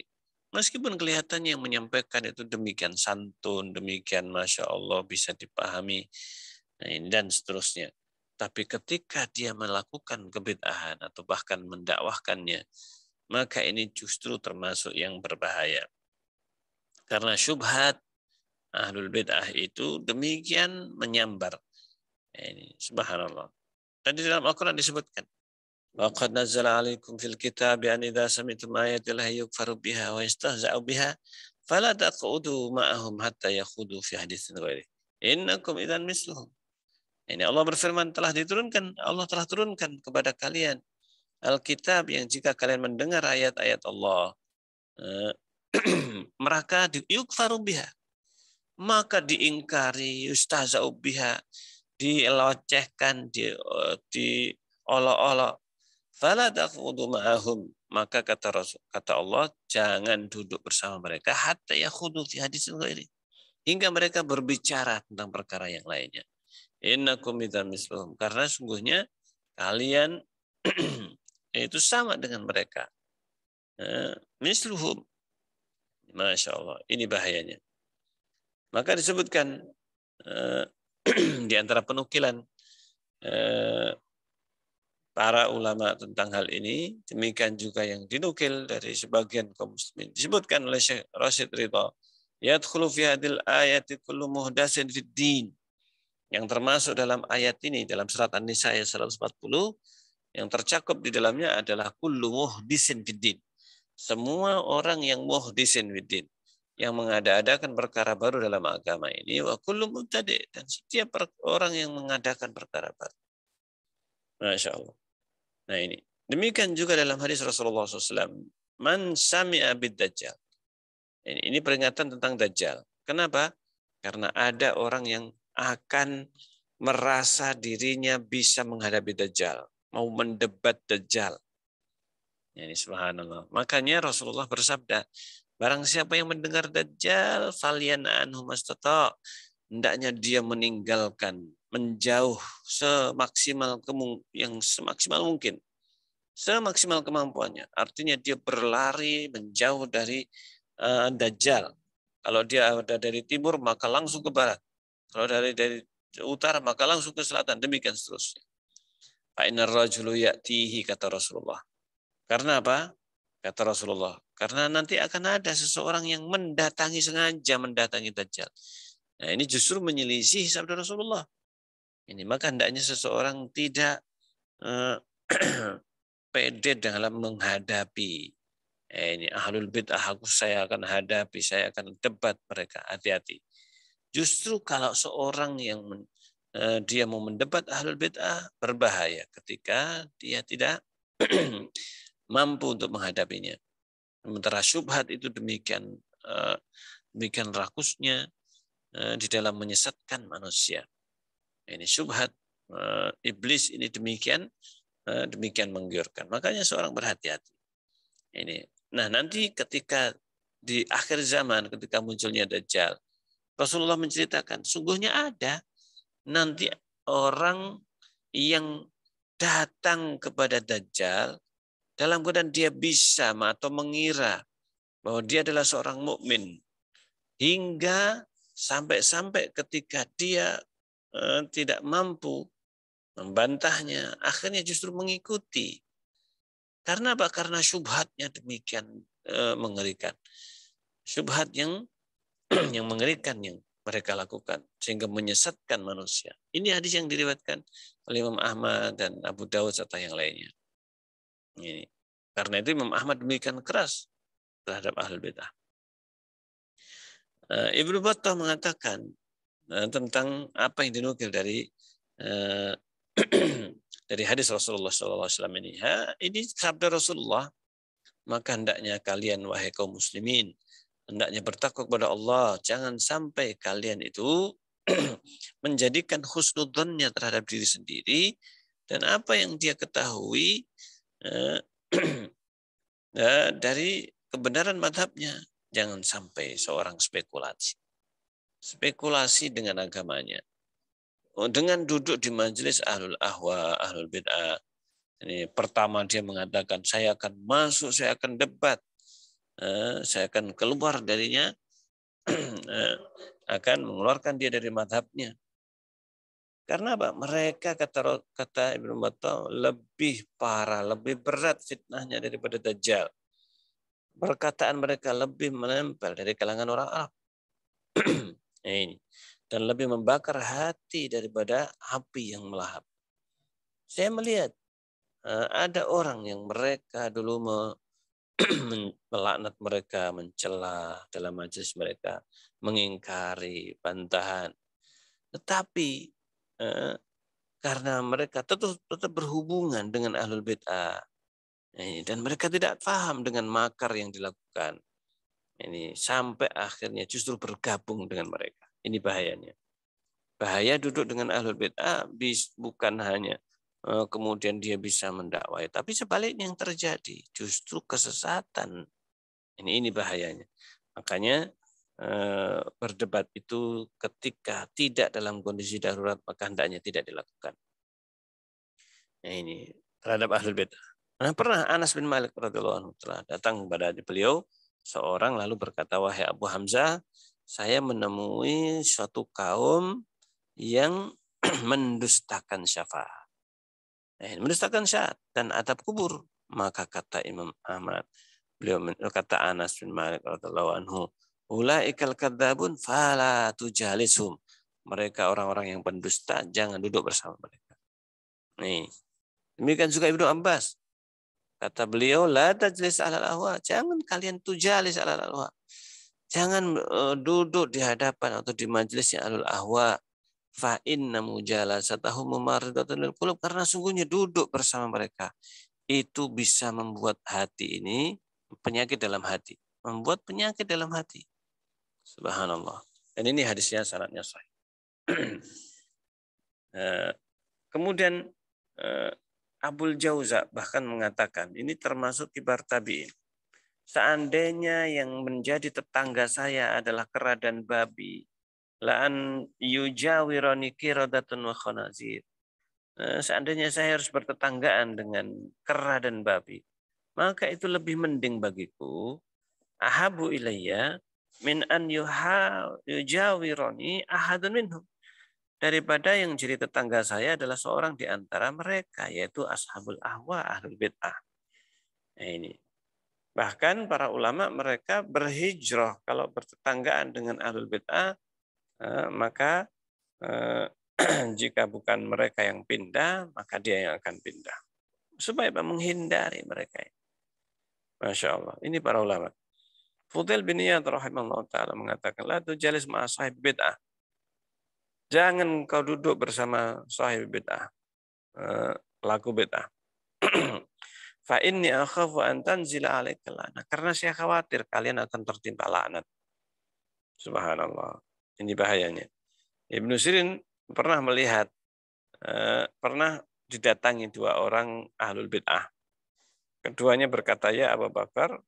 Meskipun kelihatannya yang menyampaikan itu demikian santun, demikian Masya Allah bisa dipahami, dan seterusnya. Tapi ketika dia melakukan kebid'ahan atau bahkan mendakwahkannya, maka ini justru termasuk yang berbahaya. Karena syubhat ahlul bid'ah itu demikian menyambar. Ini subhanallah. Dan di dalam Al-Quran disebutkan, وَقَدْ نَزَّلَ عَلَيْكُمْ فِي الْكِتَابِ أَنْ إِذَا سَمِعْتُمْ آيَاتِ اللَّهِ يُكْفَرُ بِهَا وَيُسْتَهْزَأُ بِهَا فَلَا تَقْعُدُوا مَعَهُمْ حَتَّى يَخُوضُوا فِي حَدِيثٍ غَيْرِهِ إِنَّكُمْ إِذًا مِثْلُهُمْ. Ini Allah berfirman, Allah telah turunkan kepada kalian Alkitab yang jika kalian mendengar ayat-ayat Allah, mereka yukfaru biha, maka diingkari, yustahza'u biha, dilecehkan, diolok-olok. Fala taqudu ma'ahum, maka kata Allah, jangan duduk bersama mereka hatta yakhudu fi hadisin ghairi, hingga mereka berbicara tentang perkara yang lainnya. Innakum idzan misluhum, karena sungguhnya kalian itu sama dengan mereka. Misluhum. Masya Allah, ini bahayanya. Maka disebutkan di antara penukilan para ulama tentang hal ini, demikian juga yang dinukil dari sebagian kaum muslimin. Disebutkan oleh Syekh Rashid Ridha, yadkhulu fi hadil ayati kullu muhdatsin fid din. Yang termasuk dalam ayat ini, dalam surat An-Nisa ayat 140, yang tercakup di dalamnya adalah kullu muhdisin fid din. Semua orang yang muhdisin fid din, yang mengada-adakan perkara baru dalam agama ini, wa kullu mubtadi', dan setiap orang yang mengadakan perkara baru. Masya Allah. Nah ini. Demikian juga dalam hadis Rasulullah SAW. Man sami'a bid-dajjal. Ini peringatan tentang Dajjal. Kenapa? Karena ada orang yang akan merasa dirinya bisa menghadapi Dajjal. Mau mendebat Dajjal. Ini subhanallah. Makanya Rasulullah bersabda, barang siapa yang mendengar Dajjal, falyan anhu mastata'. Hendaknya dia meninggalkan, menjauh semaksimal mungkin. Semaksimal kemampuannya. Artinya dia berlari menjauh dari Dajjal. Kalau dia ada dari timur, maka langsung ke barat. Kalau dari utara, maka langsung ke selatan. Demikian seterusnya. Fa'inar rajulu ya'tihi, kata Rasulullah. Karena apa? Kata Rasulullah. Karena nanti akan ada seseorang yang sengaja mendatangi Dajjal. Nah ini justru menyelisih sabda Rasulullah. Ini maka hendaknya seseorang tidak pede dalam menghadapi ini ahlul bid'ah, saya akan hadapi, saya akan debat mereka. Hati-hati. Justru kalau seorang yang dia mau mendebat ahlul bid'ah, berbahaya ketika dia tidak mampu untuk menghadapinya. Sementara syubhat itu demikian rakusnya di dalam menyesatkan manusia. Ini syubhat iblis ini demikian menggiurkan. Makanya seorang berhati-hati. Ini. Nah, nanti ketika di akhir zaman ketika munculnya Dajjal, Rasulullah menceritakan sungguhnya ada nanti orang yang datang kepada Dajjal dalam keadaan dia bisa atau mengira bahwa dia adalah seorang mukmin, hingga sampai ketika dia tidak mampu membantahnya, akhirnya justru mengikuti. Karena apa? Karena syubhatnya demikian mengerikan. Syubhat yang mengerikan yang mereka lakukan sehingga menyesatkan manusia. Ini hadis yang diriwayatkan oleh Imam Ahmad dan Abu Dawud serta yang lainnya. Ini. Karena itu Imam Ahmad demikian keras terhadap ahlul bid'ah. Ibnu Battah mengatakan tentang apa yang dinukil dari dari hadis Rasulullah SAW ini. Ini sabda Rasulullah, maka hendaknya kalian wahai kaum muslimin, hendaknya bertakwa kepada Allah, jangan sampai kalian itu menjadikan husnudzonnya terhadap diri sendiri dan apa yang dia ketahui dari kebenaran madhabnya. Jangan sampai seorang spekulasi dengan agamanya. Dengan duduk di majelis ahlul ahwa, ahlul bid'ah. Ini pertama dia mengatakan saya akan masuk, saya akan debat, saya akan keluar darinya, akan mengeluarkan dia dari madhabnya. Karena apa? Mereka kata Ibnu Battah lebih parah, lebih berat fitnahnya daripada Dajjal. Perkataan mereka lebih menempel dari kalangan orang Arab. Ini. Dan lebih membakar hati daripada api yang melahap. Saya melihat ada orang yang mereka dulu melaknat mereka, mencela dalam majelis mereka, mengingkari, bantahan. Tetapi karena mereka tetap berhubungan dengan ahlul bid'ah, dan mereka tidak paham dengan makar yang dilakukan, ini sampai akhirnya justru bergabung dengan mereka. Ini bahayanya. Bahaya duduk dengan ahlul bid'ah bukan hanya kemudian dia bisa mendakwai, tapi sebaliknya yang terjadi justru kesesatan. Ini bahayanya. Makanya berdebat itu ketika tidak dalam kondisi darurat maka hendaknya tidak dilakukan. Nah, ini terhadap ahlul bid'ah. Nah, pernah Anas bin Malik radhiyallahu anhu telah datang kepada beliau seorang lalu berkata, wahai Abu Hamzah, saya menemui suatu kaum yang mendustakan syafaat. Mendustakan syafaat dan adab kubur. Maka kata Imam Ahmad, kata Anas bin Malik radhiyallahu anhu, ulaikal kadzabun fala tujalishum. Mereka orang-orang yang pendusta, jangan duduk bersama mereka. Nih. Demikian juga Ibnu Abbas. Kata beliau, la tajlis alal ahwa. Jangan kalian tujalis alal ahwa. Jangan duduk di hadapan atau di majelisnya alul ahwa. Fa inna mujalasatahum mumaridatun lil qulub, karena sungguhnya duduk bersama mereka itu bisa membuat hati ini penyakit dalam hati, membuat penyakit dalam hati. Subhanallah. Dan ini hadisnya sanadnya sahih. Kemudian Abul Jauza bahkan mengatakan ini termasuk kibar tabi'in. Seandainya yang menjadi tetangga saya adalah kera dan babi, la'an yujawirani qiradatun wa khanazir. Seandainya saya harus bertetanggaan dengan kera dan babi, maka itu lebih mending bagiku, ahabu ilayya min an yujawirani ahadun minhum, daripada yang jadi tetangga saya adalah seorang di antara mereka, yaitu ashabul ahwa, ahlul bid'ah. Nah, ini. Bahkan para ulama mereka berhijrah kalau bertetanggaan dengan ahlul bid'ah, maka jika bukan mereka yang pindah, maka dia yang akan pindah. Supaya menghindari mereka. Masya Allah. Ini para ulama. Fudail bin Iyad rahimahullah ta'ala mengatakan, la tujalis ma'a sahib bid'ah. Jangan kau duduk bersama sahib bid'ah. Pelaku bid'ah. Fa inni akhafu an tanzila alaika la'nah. Karena saya khawatir kalian akan tertimpa laknat. Subhanallah. Ini bahayanya. Ibnu Sirin pernah melihat, pernah didatangi dua orang ahlul bid'ah. Keduanya berkata, ya Abu Bakar,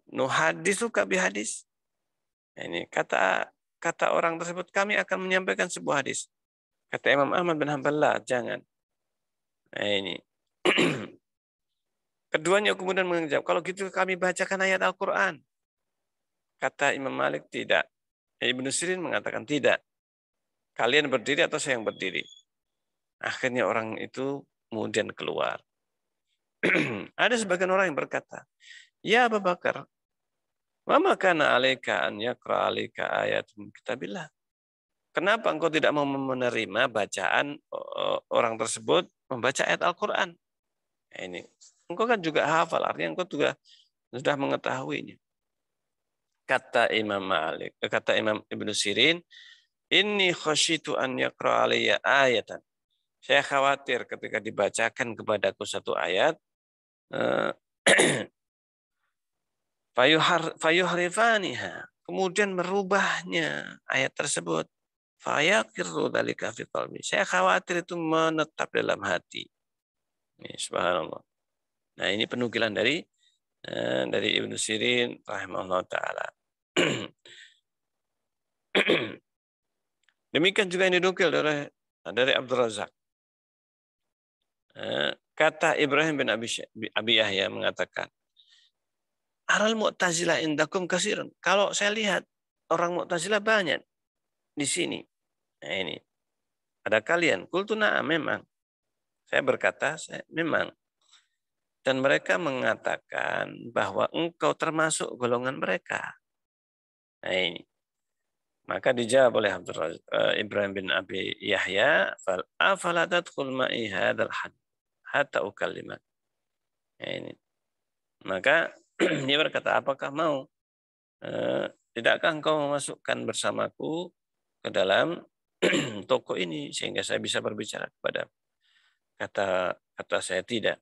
nuhaditsuka bihadis. Ini kata orang tersebut, kami akan menyampaikan sebuah hadis. Kata Imam Ahmad bin Hanbal, jangan. Nah, ini. Keduanya kemudian menjawab, kalau gitu kami bacakan ayat Al-Quran. Kata Imam Malik, tidak. Ibnu Sirin mengatakan, tidak. Kalian berdiri atau saya yang berdiri? Akhirnya orang itu kemudian keluar. Ada sebagian orang yang berkata, ya Abu Bakar, wa ma kana 'alaika an yaqra 'alaika ayatun kitabillah. Kenapa engkau tidak mau menerima bacaan orang tersebut membaca ayat Al-Qur'an? Ini engkau kan juga hafal, artinya engkau juga sudah mengetahuinya. Kata Imam Malik, kata Imam Ibnu Sirin, inni khasyitu an yaqra 'alayya ayatan. Saya khawatir ketika dibacakan kepadaku satu ayat, fayuhrifaniha, kemudian merubahnya ayat tersebut. Fayaqirru dzalika fi qalbi. Saya khawatir itu menetap dalam hati. Ini subhanallah. Nah, ini penukilan dari Ibnu Sirin rahimahullah taala. Demikian juga yang dinukil dari Abdul Razak. Kata Ibrahim bin Abi Yahya mengatakan, Aral Mu'tazilah indakum kasirun. Kalau saya lihat orang Mu'tazilah banyak di sini. Nah, ini ada kalian. Qultu na'am, memang. Saya berkata, memang. Dan mereka mengatakan bahwa engkau termasuk golongan mereka. Nah, ini. Maka dijawab oleh Ibrahim bin Abi Yahya, afala tadkhul ma'i hadzal hatta ukallimak. Nah, ini. Maka dia berkata, apakah mau? Tidakkah engkau memasukkan bersamaku ke dalam toko ini sehingga saya bisa berbicara kepada? Kata saya tidak.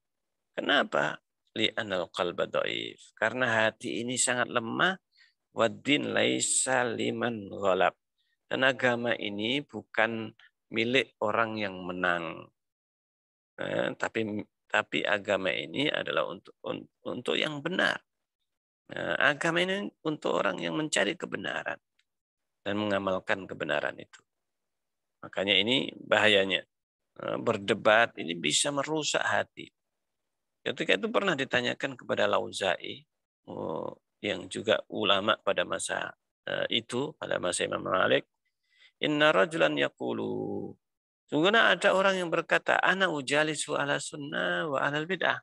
Kenapa? Li'anal qalba dhaif. Karena hati ini sangat lemah. Waddin laisa liman ghalab. Dan agama ini bukan milik orang yang menang. Tapi agama ini adalah untuk yang benar. Agama ini untuk orang yang mencari kebenaran dan mengamalkan kebenaran itu. Makanya ini bahayanya. Berdebat ini bisa merusak hati. Ketika itu pernah ditanyakan kepada Lauza'i, yang juga ulama pada masa itu, pada masa Imam Malik, inna rajulan yaqulu, sungguhnya ada orang yang berkata, ana ujalisu ala sunnah wa ahlul bid'ah.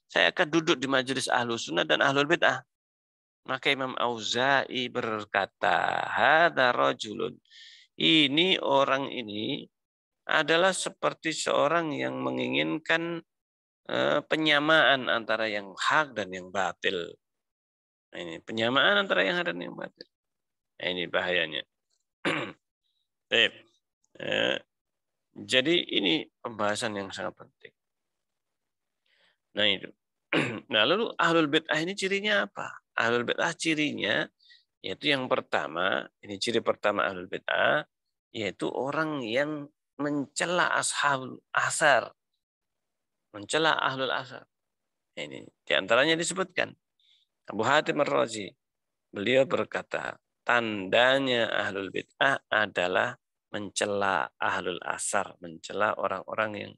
Saya akan duduk di majelis ahlu sunnah dan ahlul bid'ah. Maka Imam Auza'i berkata, hadza rajulun, ini orang ini adalah seperti seorang yang menginginkan penyamaan antara yang hak dan yang batil. Nah, ini penyamaan antara yang hak dan yang batil. Nah, ini bahayanya. Jadi ini pembahasan yang sangat penting. Nah itu. Nah lalu ahlul bid'ah ini cirinya apa? Ahlul bid'ah cirinya yaitu yang pertama, ini ciri pertama ahlul bid'ah, yaitu orang yang mencela ashabul asar, mencela ahlul asar. Ini diantaranya disebutkan Abu Hatim Ar-Razi, beliau berkata, tandanya ahlul bid'ah adalah mencela ahlul asar, mencela orang-orang yang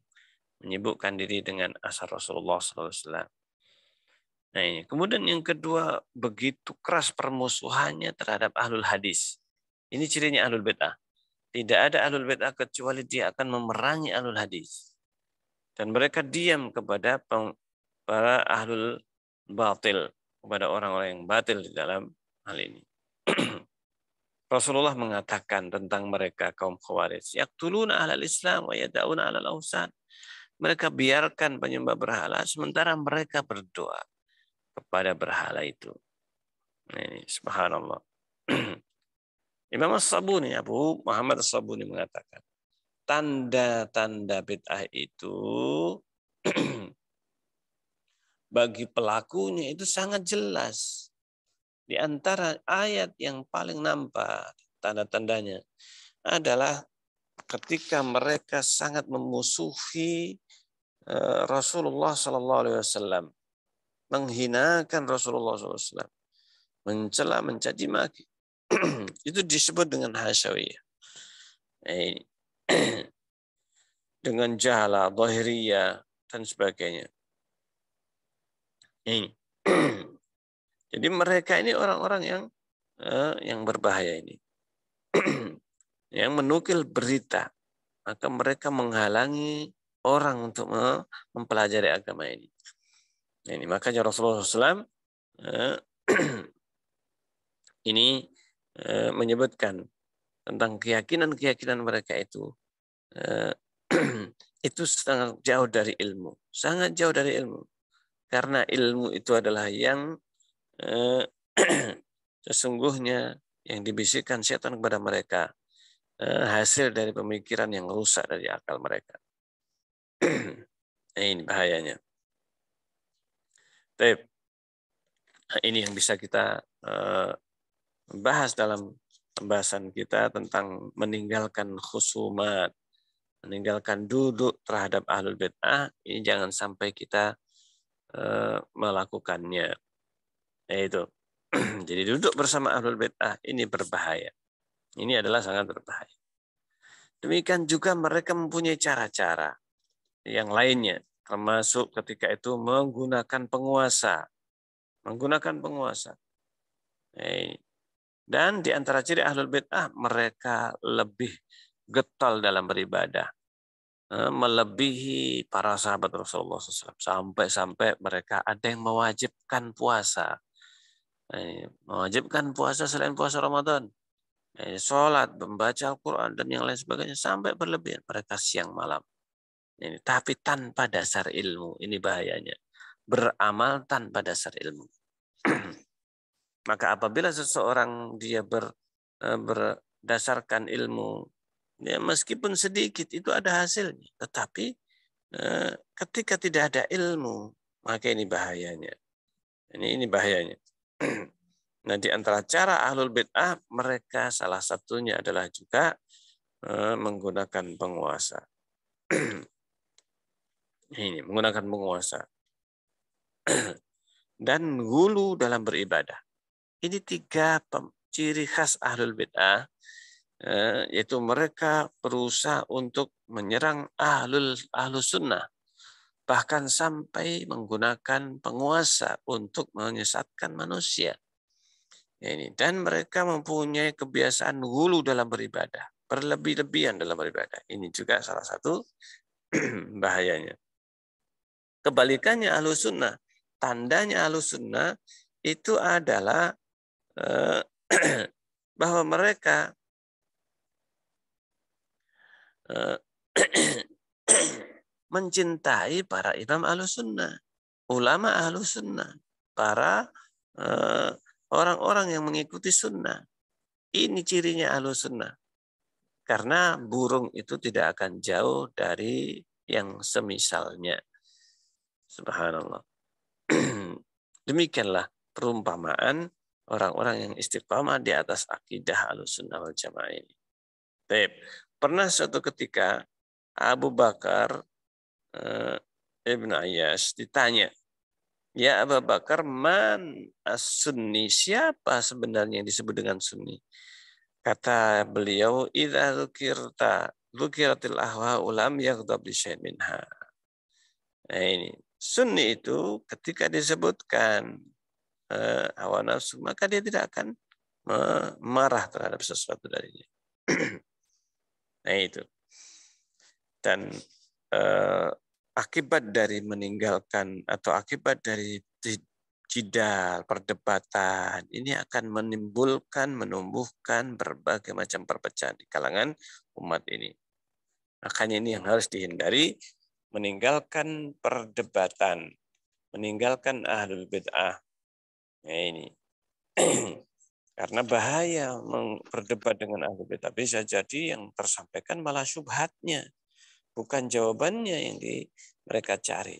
menyibukkan diri dengan asar Rasulullah SAW. Nah ini. Kemudian yang kedua, begitu keras permusuhannya terhadap ahlul hadis. Ini cirinya ahlul bid'ah. Tidak ada ahlul bid'ah kecuali dia akan memerangi ahlul hadis. Dan mereka diam kepada para ahlul batil, kepada orang-orang yang batil di dalam hal ini. Rasulullah mengatakan tentang mereka kaum Khawarij, yaqtuluna ahlal Islam wa yad'una alal awsan. Mereka biarkan penyembah berhala sementara mereka berdoa kepada berhala itu. Ini subhanallah. Imam As-Sabuni, Abu Muhammad As-Sabuni mengatakan, tanda-tanda bid'ah itu bagi pelakunya itu sangat jelas. Di antara ayat yang paling nampak tanda-tandanya adalah ketika mereka sangat memusuhi Rasulullah SAW, menghinakan Rasulullah SAW, mencela, mencaci maki. Itu disebut dengan hasyawiyah. Dengan jahala, zahiriyah, dan sebagainya. Ini. Jadi mereka ini orang-orang yang berbahaya ini. Yang menukil berita. Maka mereka menghalangi orang untuk mempelajari agama ini. Ini makanya Rasulullah SAW ini menyebutkan tentang keyakinan-keyakinan mereka itu itu sangat jauh dari ilmu, sangat jauh dari ilmu, karena ilmu itu adalah yang sesungguhnya yang dibisikkan setan kepada mereka, hasil dari pemikiran yang rusak dari akal mereka. Ini bahayanya. Baik. Ini yang bisa kita bahas dalam pembahasan kita tentang meninggalkan khusumat, meninggalkan duduk terhadap ahlul bid'ah. Ini jangan sampai kita melakukannya. Yaitu, jadi duduk bersama ahlul bid'ah ini berbahaya. Ini adalah sangat berbahaya. Demikian juga mereka mempunyai cara-cara yang lainnya, termasuk ketika itu menggunakan penguasa. Menggunakan penguasa. Dan di antara ciri ahlul bid'ah, mereka lebih getol dalam beribadah. Melebihi para sahabat Rasulullah SAW. Sampai-sampai mereka ada yang mewajibkan puasa. Mewajibkan puasa selain puasa Ramadan. Sholat, membaca Al-Quran, dan yang lain sebagainya. Sampai berlebihan. Mereka siang malam. Ini, tapi tanpa dasar ilmu. Ini bahayanya. Beramal tanpa dasar ilmu. Maka apabila seseorang dia berdasarkan ilmu, ya meskipun sedikit itu ada hasilnya. Tetapi ketika tidak ada ilmu, maka ini bahayanya. Ini bahayanya. Nah, di antara cara ahlul bid'ah, mereka salah satunya adalah juga menggunakan penguasa. Ini menggunakan penguasa. Dan gulu dalam beribadah. Ini 3 ciri khas ahlul bid'ah, yaitu mereka berusaha untuk menyerang ahlus sunnah, bahkan sampai menggunakan penguasa untuk menyesatkan manusia. Ini, dan mereka mempunyai kebiasaan gulu dalam beribadah, berlebih-lebihan dalam beribadah. Ini juga salah satu bahayanya. Kebalikannya ahlus sunnah, tandanya ahlus sunnah itu adalah bahwa mereka mencintai para imam ahlus sunnah, ulama ahlus sunnah, para orang-orang yang mengikuti sunnah. Ini cirinya ahlus sunnah. Karena burung itu tidak akan jauh dari yang semisalnya. Subhanallah. Demikianlah perumpamaan orang-orang yang istiqamah di atas akidah Ahlussunnah wal Jamaah ini. Baik. Pernah suatu ketika Abu Bakar Ibn Ayyash ditanya, "Ya Abu Bakar, man as-sunni?" Siapa sebenarnya yang disebut dengan sunni? Kata beliau, "Idza dzukiratil ahwa'u lam yaghdab li syai'in minha." Nah, ini sunni itu ketika disebutkan hawa nafsu, maka dia tidak akan marah terhadap sesuatu darinya. Nah itu. Dan akibat dari meninggalkan atau akibat dari jidal, perdebatan, ini akan menumbuhkan berbagai macam perpecahan di kalangan umat ini. Makanya ini yang harus dihindari, meninggalkan perdebatan, meninggalkan ahlul bid'ah. Nah, ini. Karena bahaya berdebat dengan ahlul bid'ah. Bisa jadi yang tersampaikan malah syubhatnya, bukan jawabannya yang mereka cari.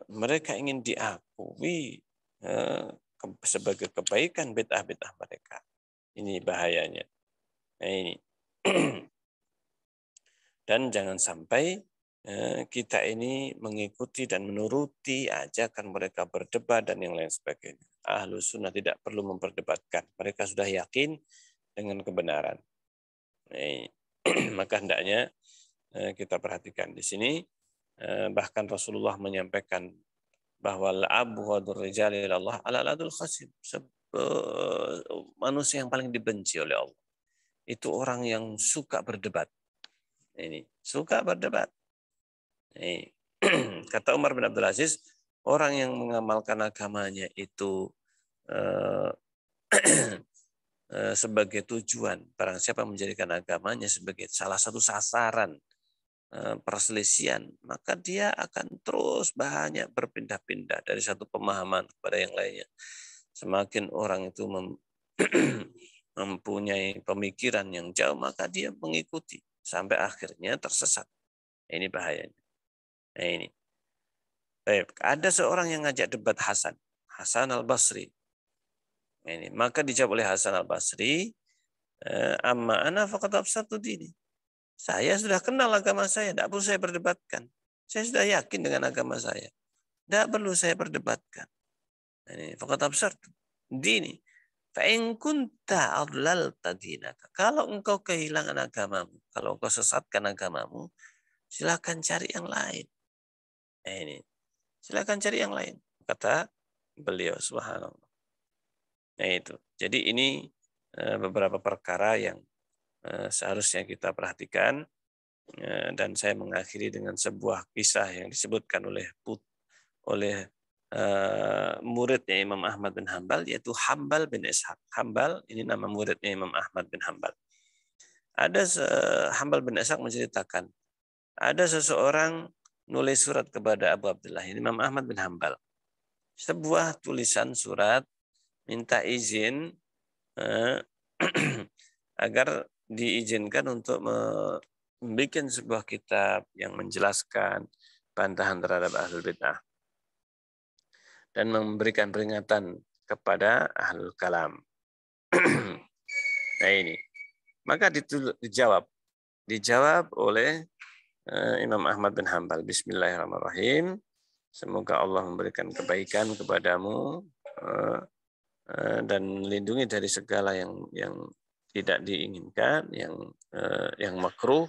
Mereka ingin diakui sebagai kebaikan bid'ah-bid'ah mereka. Ini bahayanya. Nah, ini. Dan jangan sampai kita ini mengikuti dan menuruti ajakan mereka berdebat dan yang lain sebagainya. Ahlus sunnah tidak perlu memperdebatkan. Mereka sudah yakin dengan kebenaran. Nah, maka hendaknya kita perhatikan di sini. Bahkan Rasulullah menyampaikan bahwa al-abghadur rijali ilallah al-aladul khasim. Manusia yang paling dibenci oleh Allah itu orang yang suka berdebat. Ini suka berdebat. Ini. Kata Umar bin Abdul Aziz, orang yang mengamalkan agamanya itu sebagai tujuan, barang siapa menjadikan agamanya sebagai salah satu sasaran perselisihan, maka dia akan terus banyak berpindah-pindah dari satu pemahaman kepada yang lainnya. Semakin orang itu mempunyai pemikiran yang jauh, maka dia mengikuti sampai akhirnya tersesat. Ini bahayanya. Nah, ini. Baik, ada seorang yang ngajak debat Hasan al-Basri. Nah, ini. Maka dijawab oleh Hasan al-Basri, amma ana faqad absartu dini. Saya sudah kenal agama saya, tidak perlu saya perdebatkan. Saya sudah yakin dengan agama saya. Tidak perlu saya perdebatkan. Nah, ini faqad absartu dini. Fa in kunta adlalta dinaka. Kalau engkau kehilangan agamamu, kalau engkau sesatkan agamamu, silakan cari yang lain. Nah, ini. Silakan cari yang lain, kata beliau, subhanallah. Nah, itu. Jadi ini beberapa perkara yang seharusnya kita perhatikan, dan saya mengakhiri dengan sebuah kisah yang disebutkan oleh muridnya Imam Ahmad bin Hanbal, yaitu Hambal bin Ishaq. Hambal ini nama muridnya Imam Ahmad bin Hanbal. Ada Hambal bin Ishaq menceritakan, ada seseorang nulis surat kepada Abu Abdullah, Imam Ahmad bin Hanbal. Sebuah tulisan surat minta izin agar diizinkan untuk membuat sebuah kitab yang menjelaskan bantahan terhadap ahlul bid'ah dan memberikan peringatan kepada ahlul kalam. Nah, ini. Maka dijawab oleh Imam Ahmad bin Hanbal. Bismillahirrahmanirrahim. Semoga Allah memberikan kebaikan kepadamu dan melindungi dari segala yang tidak diinginkan, yang makruh.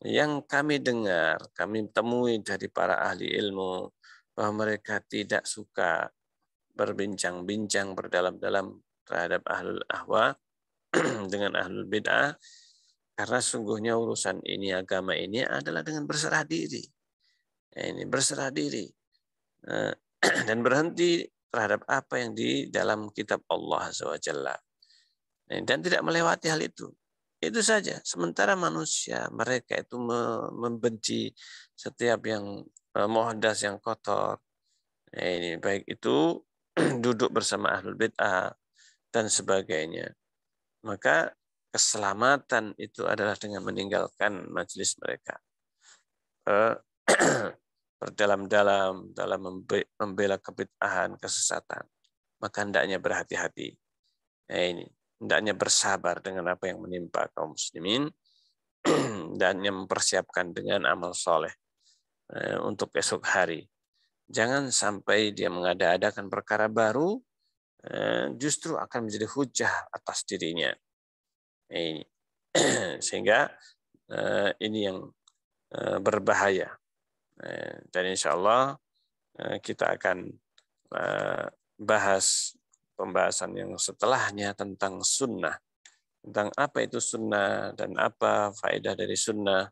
Yang kami dengar, kami temui dari para ahli ilmu bahwa mereka tidak suka berbincang-bincang berdalam-dalam terhadap ahlul ahwa dengan ahlul bid'ah, karena sungguhnya urusan ini, agama ini adalah dengan berserah diri. Ini berserah diri dan berhenti terhadap apa yang di dalam kitab Allah SWT. Dan tidak melewati hal itu. Itu saja. Sementara manusia, mereka itu membenci setiap yang muhdas, yang kotor. Ini baik itu duduk bersama ahlul bid'ah dan sebagainya. Maka keselamatan itu adalah dengan meninggalkan majelis mereka. Berdalam-dalam dalam membela kebid'ahan, kesesatan. Maka hendaknya berhati-hati. Nah, ini hendaknya bersabar dengan apa yang menimpa kaum muslimin dan mempersiapkan dengan amal soleh untuk esok hari. Jangan sampai dia mengada-adakan perkara baru, justru akan menjadi hujah atas dirinya. Ini. Sehingga ini yang berbahaya. Dan insya Allah kita akan bahas pembahasan yang setelahnya tentang sunnah. Tentang apa itu sunnah dan apa faedah dari sunnah.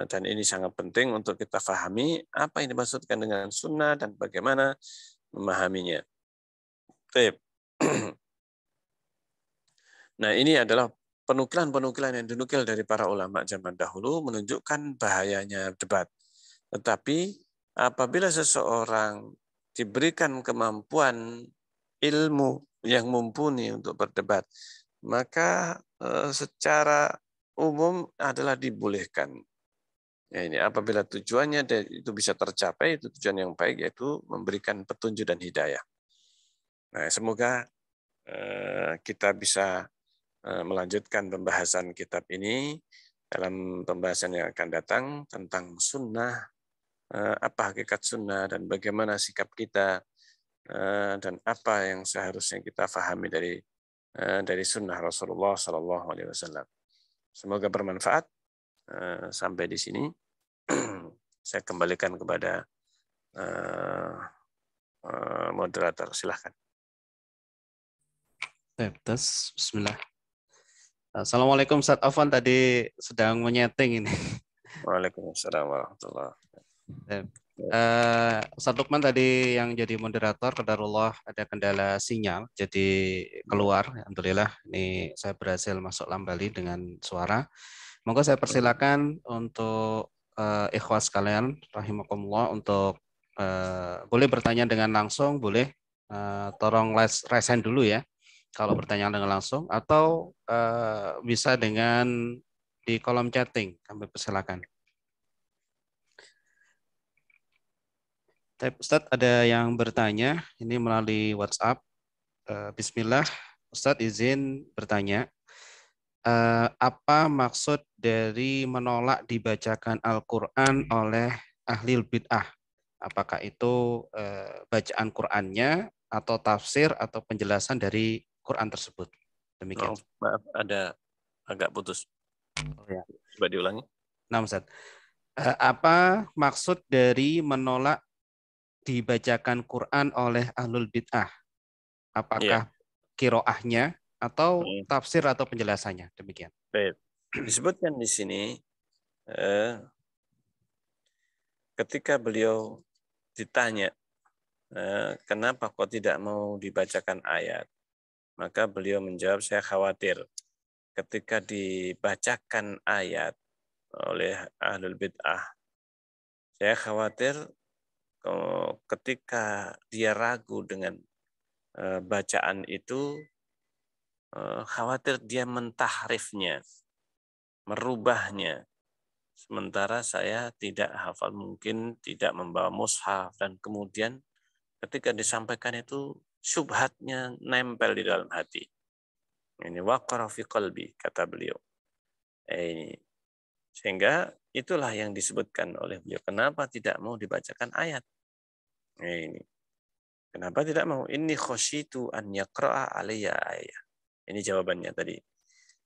Dan ini sangat penting untuk kita fahami apa yang dimaksudkan dengan sunnah dan bagaimana memahaminya. Baik. Nah, ini adalah penukilan-penukilan yang dinukil dari para ulama zaman dahulu menunjukkan bahayanya debat. Tetapi apabila seseorang diberikan kemampuan ilmu yang mumpuni untuk berdebat, maka secara umum adalah dibolehkan. Ya, ini apabila tujuannya itu bisa tercapai, itu tujuan yang baik, yaitu memberikan petunjuk dan hidayah. Nah, semoga kita bisa melanjutkan pembahasan kitab ini dalam pembahasan yang akan datang tentang sunnah, apa hakikat sunnah dan bagaimana sikap kita, dan apa yang seharusnya kita pahami dari sunnah Rasulullah Sallallahu Alaihi Wasallam. Semoga bermanfaat. Sampai di sini saya kembalikan kepada moderator. Silahkan. Bismillah. Assalamualaikum Ustaz Afwan, tadi sedang menyeting ini. Waalaikumsalam warahmatullahi wabarakatuh. Ustaz Lukman tadi yang jadi moderator, qadarullah ada kendala sinyal, jadi keluar. Alhamdulillah, ini saya berhasil masuk kembali dengan suara. Monggo saya persilakan untuk ikhwas kalian, rahimakumullah, untuk boleh bertanya dengan langsung, boleh. Tolong raise hand dulu ya, kalau bertanya dengan langsung, atau bisa dengan di kolom chatting, kami persilakan. Ustadz, ada yang bertanya, ini melalui WhatsApp. Bismillah, Ustadz izin bertanya. Apa maksud dari menolak dibacakan Al-Quran oleh ahli bid'ah? Apakah itu bacaan Qurannya, atau tafsir, atau penjelasan dari Quran tersebut? Demikian. Maaf, ada agak putus. Oh, ya. Coba diulangi. Nah, Ustaz. Apa maksud dari menolak dibacakan Quran oleh ahlul bid'ah? Apakah qiraahnya atau tafsir atau penjelasannya? Demikian. Baik. Disebutkan di sini ketika beliau ditanya kenapa kok tidak mau dibacakan ayat, maka beliau menjawab, saya khawatir ketika dibacakan ayat oleh ahlul bid'ah, saya khawatir ketika dia ragu dengan bacaan itu, khawatir dia mentahrifnya, merubahnya. Sementara saya tidak hafal, mungkin tidak membawa mushaf, dan kemudian ketika disampaikan itu syubhatnya nempel di dalam hati. Ini waqara fi qalbi, kata beliau. Ini sehingga itulah yang disebutkan oleh beliau. Kenapa tidak mau dibacakan ayat? Ini kenapa tidak mau? Inni khasyitu an yaqra'a alayya ayat. Ini jawabannya tadi.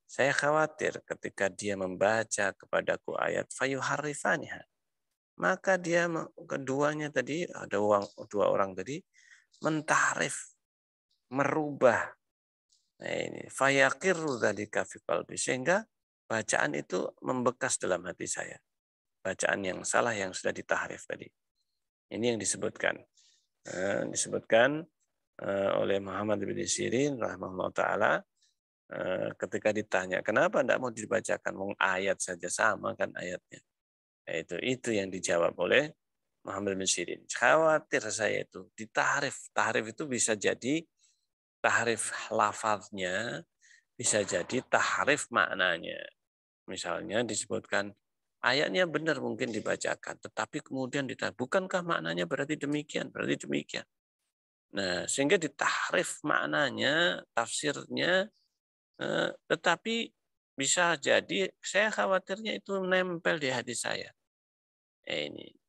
Saya khawatir ketika dia membaca kepadaku ayat fayuharrifaniha, maka dia keduanya tadi, ada dua orang tadi mentahrif, merubah. Nah, ini fayaqirru dzalika fi qalbi, sehingga bacaan itu membekas dalam hati saya. Bacaan yang salah yang sudah ditahrif tadi. Ini yang disebutkan. Disebutkan oleh Muhammad bin Sirin rahimahullah taala ketika ditanya kenapa tidak mau dibacakan, wong ayat saja sama kan ayatnya. Itu yang dijawab oleh Muhammad bin Sirin. Khawatir saya itu ditahrif. Tahrif itu bisa jadi tahrif lafaznya, bisa jadi tahrif maknanya. Misalnya disebutkan ayatnya benar mungkin dibacakan, tetapi kemudian ditanya, bukankah maknanya berarti demikian, berarti demikian. Nah, sehingga ditahrif maknanya, tafsirnya, tetapi bisa jadi saya khawatirnya itu nempel di hati saya.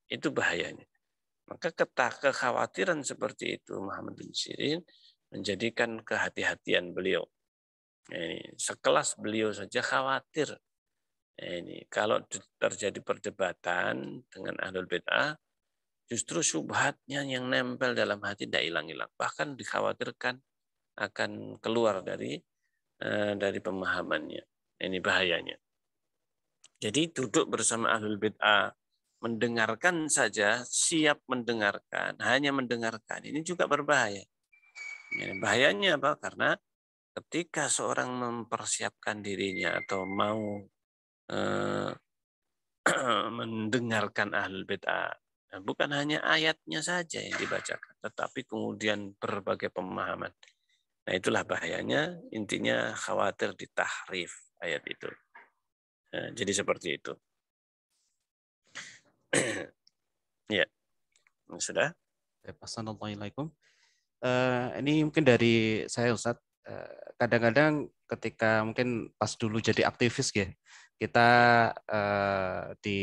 Itu bahayanya. Maka kekhawatiran seperti itu Muhammad bin Sirin menjadikan kehati-hatian beliau. Sekelas beliau saja khawatir. Kalau terjadi perdebatan dengan ahlul bid'ah, justru syubhatnya yang nempel dalam hati tidak hilang-hilang. Bahkan dikhawatirkan akan keluar dari pemahamannya. Ini bahayanya. Jadi duduk bersama ahlul bid'ah, mendengarkan saja, siap mendengarkan, hanya mendengarkan, ini juga berbahaya. Ini bahayanya apa? Karena ketika seorang mempersiapkan dirinya atau mau mendengarkan ahlul bid'ah, bukan hanya ayatnya saja yang dibacakan, tetapi kemudian berbagai pemahaman. Nah, itulah bahayanya. Intinya khawatir ditahrif ayat itu. Nah, jadi seperti itu. Ya, sudah. Assalamualaikum. Ini mungkin dari saya Ustadz. Kadang-kadang ketika mungkin pas dulu jadi aktivis ya, kita di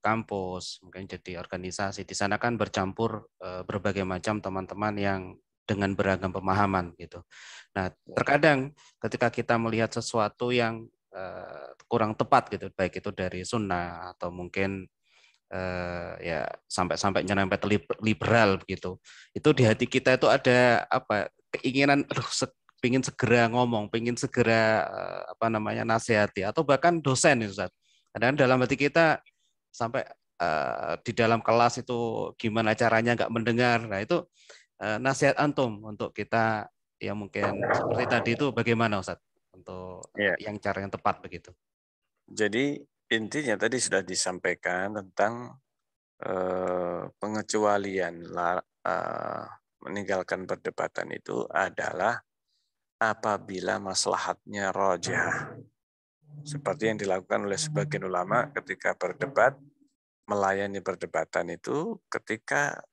kampus mungkin jadi organisasi, di sana kan bercampur berbagai macam teman-teman yang dengan beragam pemahaman gitu. Nah, terkadang ketika kita melihat sesuatu yang kurang tepat gitu, baik itu dari sunnah atau mungkin ya sampai nyerempet liberal begitu. Itu di hati kita itu ada apa keinginan, pingin segera ngomong, pingin segera apa namanya nasihati atau bahkan dosen itu Ustaz. Dan dalam hati kita sampai di dalam kelas itu gimana caranya nggak mendengar. Nah itu nasihat antum untuk kita yang mungkin seperti tadi itu bagaimana Ustaz untuk Ya. yang cara yang tepat begitu. Jadi intinya tadi sudah disampaikan tentang pengecualian meninggalkan perdebatan itu adalah apabila maslahatnya rajih. Seperti yang dilakukan oleh sebagian ulama ketika berdebat, melayani perdebatan itu ketika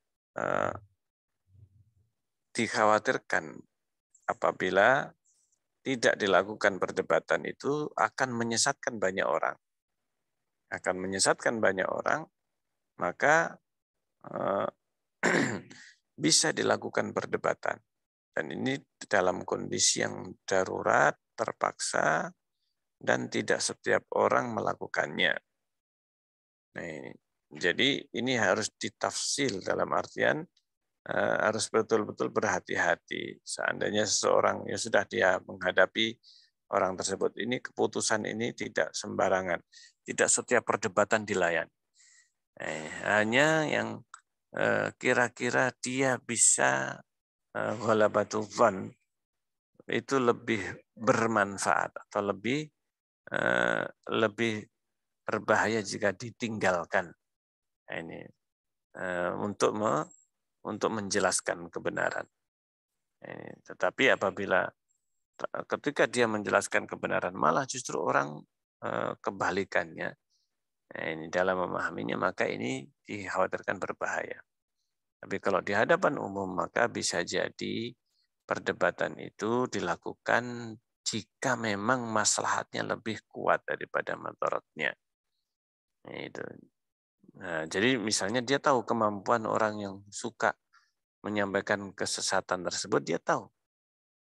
dikhawatirkan apabila tidak dilakukan perdebatan itu akan menyesatkan banyak orang. Akan menyesatkan banyak orang, maka bisa dilakukan perdebatan. Dan ini dalam kondisi yang darurat, terpaksa, dan tidak setiap orang melakukannya. Nah, jadi ini harus ditafsil dalam artian harus betul-betul berhati-hati. Seandainya seseorang ya sudah dia menghadapi orang tersebut, ini keputusan ini tidak sembarangan. Tidak setiap perdebatan dilayani. Hanya yang kira-kira dia bisa ghalabatul dzan itu lebih bermanfaat atau lebih berbahaya jika ditinggalkan. Nah, ini untuk menjelaskan kebenaran. Tetapi apabila ketika dia menjelaskan kebenaran malah justru orang kebalikannya, ini dalam memahaminya, maka ini dikhawatirkan berbahaya. Tapi kalau di hadapan umum maka bisa jadi perdebatan itu dilakukan jika memang maslahatnya lebih kuat daripada madaratnya. Nah, jadi misalnya dia tahu kemampuan orang yang suka menyampaikan kesesatan tersebut, dia tahu.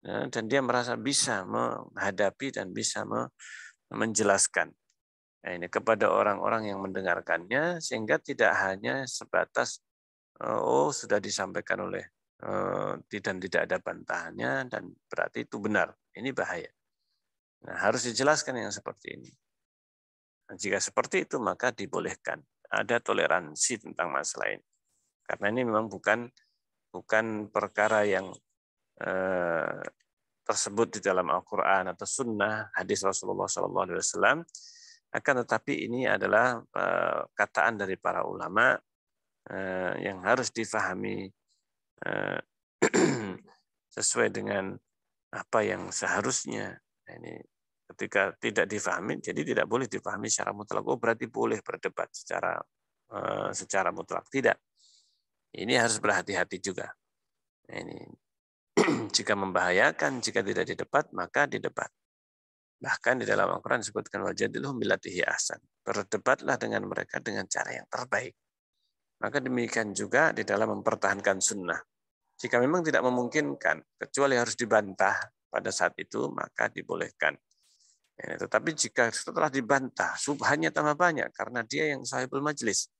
Dan dia merasa bisa menghadapi dan bisa menjelaskan. Nah, ini kepada orang-orang yang mendengarkannya, sehingga tidak hanya sebatas sudah disampaikan oleh dan tidak ada bantahannya dan berarti itu benar. Ini bahaya. Nah, harus dijelaskan yang seperti ini. Nah, jika seperti itu maka dibolehkan. Ada toleransi tentang masalah ini. Karena ini memang bukan perkara yang tersebut di dalam Al-Quran atau Sunnah, hadis Rasulullah SAW. Akan tetapi ini adalah kataan dari para ulama yang harus difahami sesuai dengan apa yang seharusnya. Ini ketika tidak difahami, jadi tidak boleh difahami secara mutlak. Oh, berarti boleh berdebat secara mutlak. Tidak. Ini harus berhati-hati juga. Ini jika membahayakan, jika tidak didebat, maka didebat. Bahkan di dalam Al-Quran disebutkan wajadilhum billatihi ahsan. Berdebatlah dengan mereka dengan cara yang terbaik. Maka demikian juga di dalam mempertahankan sunnah. Jika memang tidak memungkinkan, kecuali harus dibantah pada saat itu, maka dibolehkan. Tetapi jika setelah dibantah, subhannya tambah banyak, karena dia yang sahibul majlis.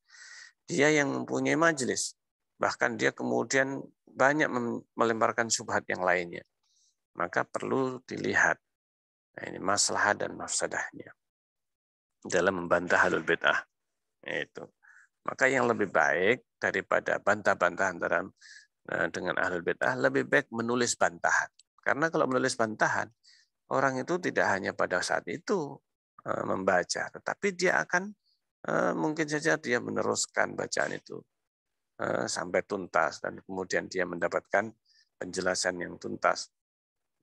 Dia yang mempunyai majlis. Bahkan dia kemudian banyak melemparkan subhat yang lainnya. Maka perlu dilihat ini maslahat dan mafsadahnya dalam membantah ahlul bid'ah. Itu. Maka yang lebih baik daripada bantah-bantahan dengan ahlul bid'ah, lebih baik menulis bantahan. Karena kalau menulis bantahan, orang itu tidak hanya pada saat itu membaca, tetapi dia akan mungkin saja dia meneruskan bacaan itu sampai tuntas dan kemudian dia mendapatkan penjelasan yang tuntas.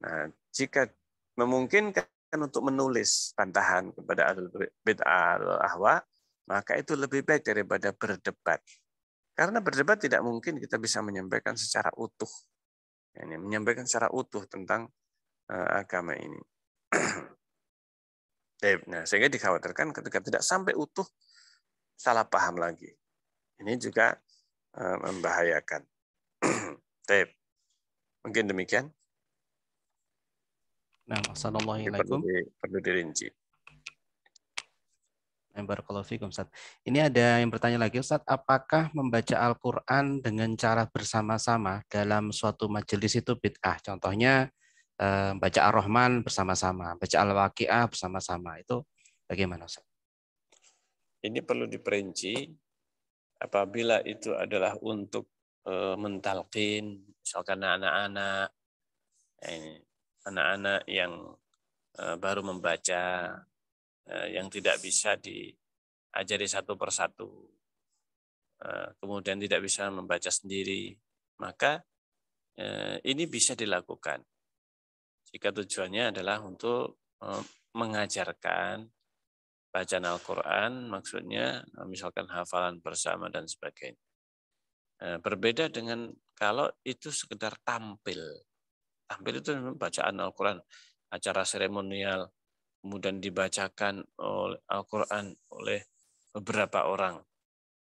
Nah, jika memungkinkan untuk menulis bantahan kepada ahlul bid'ah atau ahwa, maka itu lebih baik daripada berdebat. Karena berdebat tidak mungkin kita bisa menyampaikan secara utuh. Ini menyampaikan secara utuh tentang agama ini. Nah, sehingga dikhawatirkan ketika tidak sampai utuh, salah paham lagi. Ini juga membahayakan. Mungkin demikian. Nah, assalamualaikum. Perlu dirinci. Barakallahu fikum, Ustaz. Ini ada yang bertanya lagi, Ustaz, apakah membaca Al-Quran dengan cara bersama-sama dalam suatu majelis itu bid'ah? Contohnya baca Ar-Rahman bersama-sama, baca Al-Waqi'ah bersama-sama. Itu bagaimana, Ustaz? Ini perlu diperinci apabila itu adalah untuk mentalqin, misalkan anak-anak yang baru membaca, yang tidak bisa diajari satu persatu, kemudian tidak bisa membaca sendiri, maka ini bisa dilakukan jika tujuannya adalah untuk mengajarkan bacaan Al-Quran, maksudnya misalkan hafalan bersama dan sebagainya. Berbeda dengan kalau itu sekedar tampil. Tampil itu bacaan Al-Quran, acara seremonial, kemudian dibacakan oleh Al-Quran oleh beberapa orang.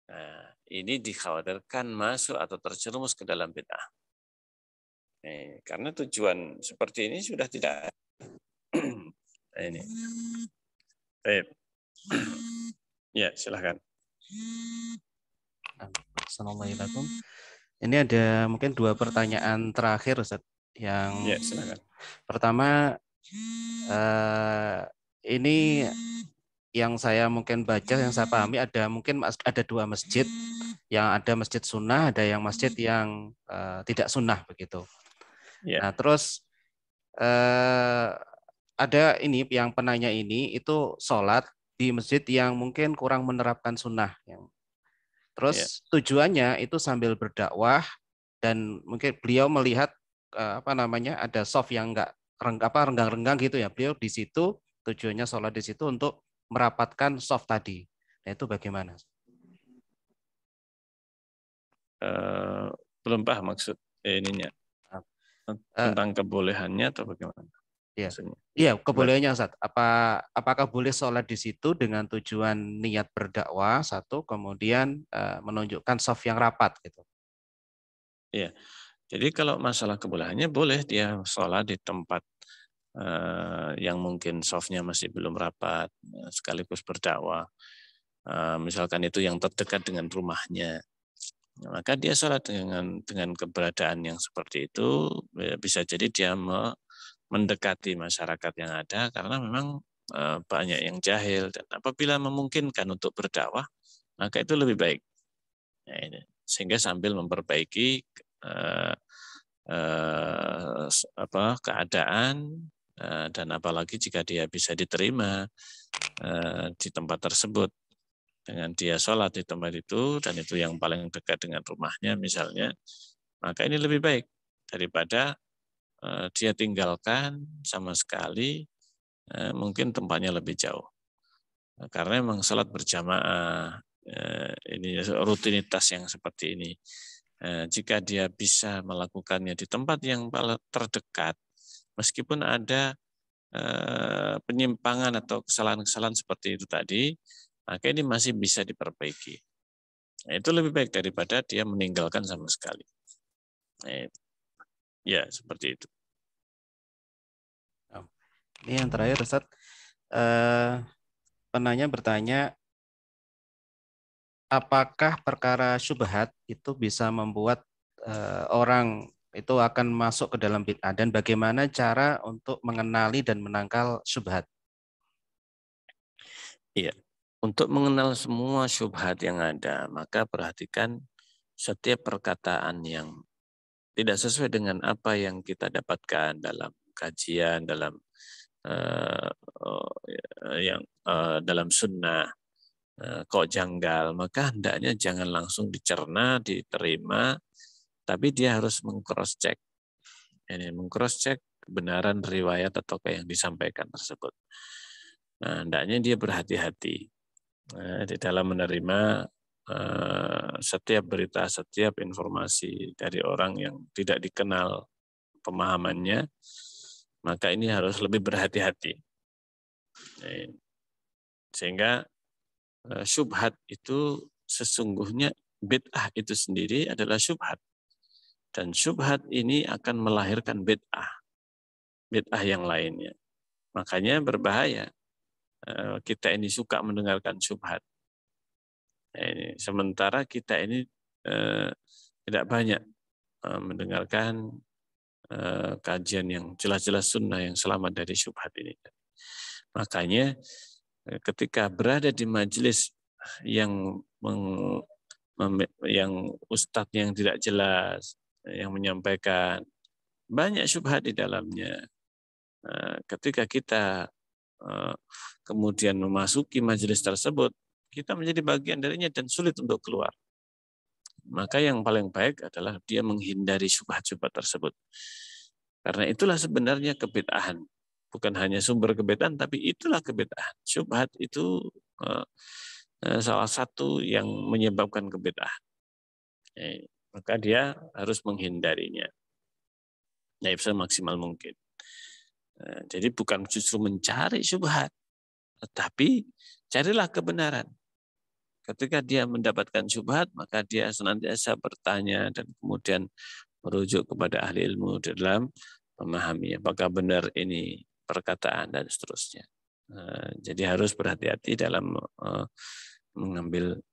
Nah, ini dikhawatirkan masuk atau terjerumus ke dalam bid'ah. Karena tujuan seperti ini sudah tidak. Ini. Baik. Ya, silahkan. Assalamualaikum. Ini ada mungkin 2 pertanyaan terakhir, Ustaz. Yang ya, silakan. Pertama, ini yang saya mungkin baca, yang saya pahami mungkin ada 2 masjid, yang ada masjid sunnah, ada yang masjid yang tidak sunnah begitu. Ya. Nah, terus ada ini yang penanya ini itu sholat di masjid yang mungkin kurang menerapkan sunnah. Terus tujuannya itu sambil berdakwah dan mungkin beliau melihat ada soft yang enggak renggang-renggang gitu ya. Beliau di situ tujuannya sholat di situ untuk merapatkan soft tadi. Nah, itu bagaimana? Belum paham maksud ininya. Tentang kebolehannya atau bagaimana? Iya, kebolehannya, Ustaz. Apakah boleh sholat di situ dengan tujuan niat berdakwah satu, kemudian menunjukkan soft yang rapat gitu? Iya. Jadi kalau masalah kebolehannya boleh dia sholat di tempat yang mungkin softnya masih belum rapat, sekaligus berdakwah. Misalkan itu yang terdekat dengan rumahnya. Maka dia sholat dengan keberadaan yang seperti itu, bisa jadi dia mendekati masyarakat yang ada karena memang banyak yang jahil, dan apabila memungkinkan untuk berdakwah maka itu lebih baik. Sehingga sambil memperbaiki keadaan dan apalagi jika dia bisa diterima di tempat tersebut dengan dia sholat di tempat itu dan itu yang paling dekat dengan rumahnya misalnya, maka ini lebih baik daripada dia tinggalkan sama sekali, mungkin tempatnya lebih jauh. Karena memang sholat berjamaah, ini rutinitas yang seperti ini. Jika dia bisa melakukannya di tempat yang paling terdekat, meskipun ada penyimpangan atau kesalahan-kesalahan seperti itu tadi, maka ini masih bisa diperbaiki. Nah, itu lebih baik daripada dia meninggalkan sama sekali. Ya, seperti itu. Ini yang terakhir, Ustaz. Penanya bertanya, apakah perkara syubhat itu bisa membuat orang itu akan masuk ke dalam bid'ah, dan bagaimana cara untuk mengenali dan menangkal syubhat? Iya, Untuk mengenal semua syubhat yang ada, maka perhatikan setiap perkataan yang tidak sesuai dengan apa yang kita dapatkan dalam kajian, dalam dalam sunnah, kok janggal, maka hendaknya jangan langsung dicerna, diterima, tapi dia harus meng-cross check. Ini meng-cross check kebenaran riwayat atau yang disampaikan tersebut. Nah, hendaknya dia berhati-hati di dalam menerima setiap berita, setiap informasi dari orang yang tidak dikenal pemahamannya, maka ini harus lebih berhati-hati. Sehingga syubhat itu sesungguhnya bid'ah itu sendiri adalah syubhat. Dan syubhat ini akan melahirkan bid'ah yang lainnya. Makanya berbahaya kita ini suka mendengarkan syubhat. Sementara kita ini tidak banyak mendengarkan kajian yang jelas-jelas sunnah yang selamat dari syubhat ini. Makanya ketika berada di majelis yang ustadz yang tidak jelas, yang menyampaikan banyak syubhat di dalamnya, ketika kita kemudian memasuki majelis tersebut, kita menjadi bagian darinya dan sulit untuk keluar. Maka yang paling baik adalah dia menghindari syubhat-syubhat tersebut. Karena itulah sebenarnya kebid'ahan. Bukan hanya sumber kebid'ahan, tapi itulah kebid'ahan. Syubhat itu salah satu yang menyebabkan kebid'ahan. Maka dia harus menghindarinya. Semaksimal mungkin. Jadi bukan justru mencari syubhat, tetapi carilah kebenaran. Ketika dia mendapatkan syubhat, maka dia senantiasa bertanya dan kemudian merujuk kepada ahli ilmu dalam memahami apakah benar ini perkataan dan seterusnya. Jadi harus berhati-hati dalam mengambil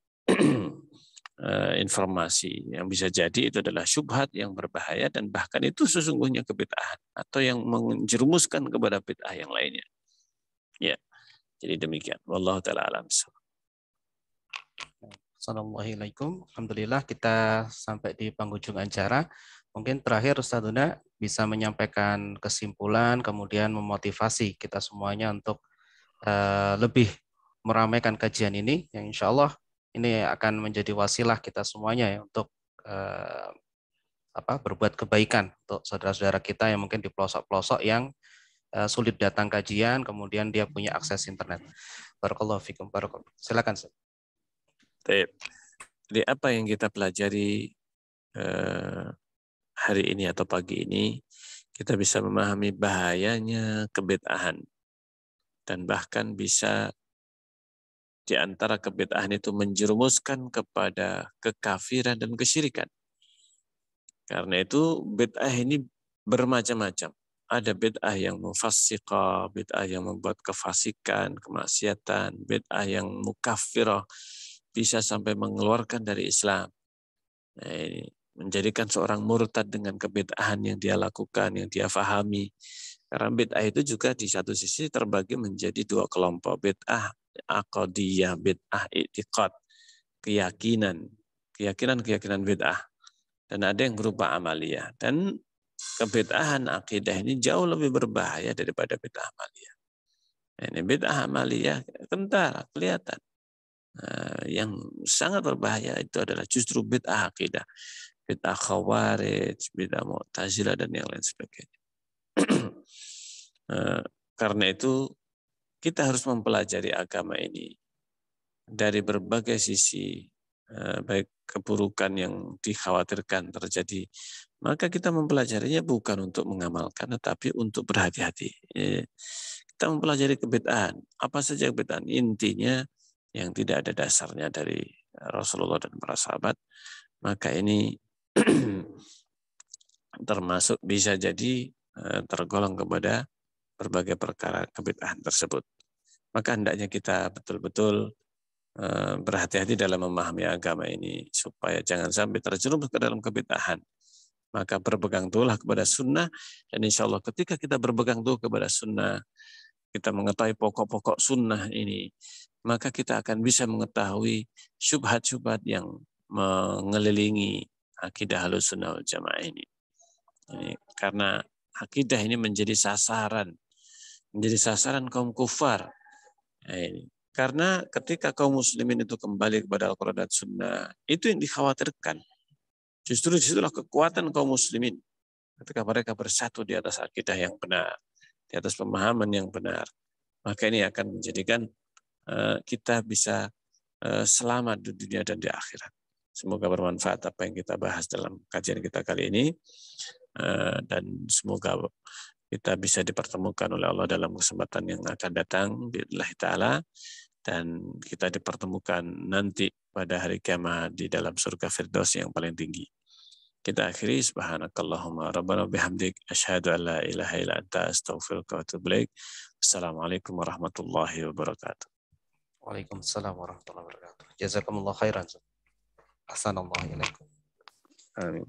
informasi yang bisa jadi itu adalah syubhat yang berbahaya dan bahkan itu sesungguhnya kebid'ahan atau yang menjerumuskan kepada bid'ah yang lainnya. Ya, jadi demikian. Wallahu ta'ala alam. Assalamualaikum. Alhamdulillah kita sampai di penghujung acara. Mungkin terakhir Ustaz Duna bisa menyampaikan kesimpulan, kemudian memotivasi kita semuanya untuk lebih meramaikan kajian ini, yang insya Allah ini akan menjadi wasilah kita semuanya ya, untuk berbuat kebaikan untuk saudara-saudara kita yang mungkin di pelosok-pelosok yang sulit datang kajian, kemudian dia punya akses internet. Barakallahu fikum. Silakan. Jadi apa yang kita pelajari hari ini atau pagi ini, kita bisa memahami bahayanya kebid'ahan dan bahkan bisa di antara kebid'ahan itu menjerumuskan kepada kekafiran dan kesyirikan. Karena itu bid'ah ini bermacam-macam. Ada bid'ah yang mufassiqah, bid'ah yang membuat kefasikan, kemaksiatan, bid'ah yang mukaffirah, bisa sampai mengeluarkan dari Islam. Nah, ini menjadikan seorang murtad dengan kebid'ahan yang dia lakukan, yang dia fahami. Karena bid'ah itu juga di satu sisi terbagi menjadi dua kelompok. Bid'ah aqadiyah, bid'ah i'tiqad, keyakinan bid'ah. Dan ada yang berupa amaliyah. Dan kebid'ahan akidah ini jauh lebih berbahaya daripada bid'ah amaliyah. Ini bid'ah amaliyah kental, kelihatan. Yang sangat berbahaya itu adalah justru bid'ah akidah, bid'ah khawarij, bid'ah mu'tazilah dan yang lain sebagainya. Karena itu kita harus mempelajari agama ini dari berbagai sisi, baik keburukan yang dikhawatirkan terjadi, maka kita mempelajarinya bukan untuk mengamalkan, tetapi untuk berhati-hati. Kita mempelajari kebid'ahan, apa saja kebid'ahan, intinya yang tidak ada dasarnya dari Rasulullah dan para sahabat, maka ini termasuk bisa jadi tergolong kepada berbagai perkara kebid'ahan tersebut. Maka hendaknya kita betul-betul berhati-hati dalam memahami agama ini supaya jangan sampai terjerumus ke dalam kebid'ahan. Maka berpegang teguhlah kepada sunnah, dan insya Allah ketika kita berpegang teguh kepada sunnah, kita mengetahui pokok-pokok sunnah ini, maka kita akan bisa mengetahui syubhat-syubhat yang mengelilingi akidah Ahlussunnah wal Jamaah ini. Karena akidah ini menjadi sasaran kaum kufar. Karena ketika kaum muslimin itu kembali kepada Al-Quran dan Sunnah, itu yang dikhawatirkan. Justru disitulah kekuatan kaum muslimin. Ketika mereka bersatu di atas akidah yang benar, di atas pemahaman yang benar, maka ini akan menjadikan kita bisa selamat di dunia dan di akhirat. Semoga bermanfaat apa yang kita bahas dalam kajian kita kali ini. Dan semoga kita bisa dipertemukan oleh Allah dalam kesempatan yang akan datang billahi ta'ala, dan kita dipertemukan nanti pada hari kiamat di dalam surga Firdaus yang paling tinggi. Kita akhiri subhanakallahumma rabbana bihamdik asyhadu an la ilaha illa anta astaghfiruka wa atubu ilaik. Assalamualaikum warahmatullahi wabarakatuh. Waalaikumsalam warahmatullahi wabarakatuh. Jazakumullah khairan. Ahsanallahu ilaikum. Amin.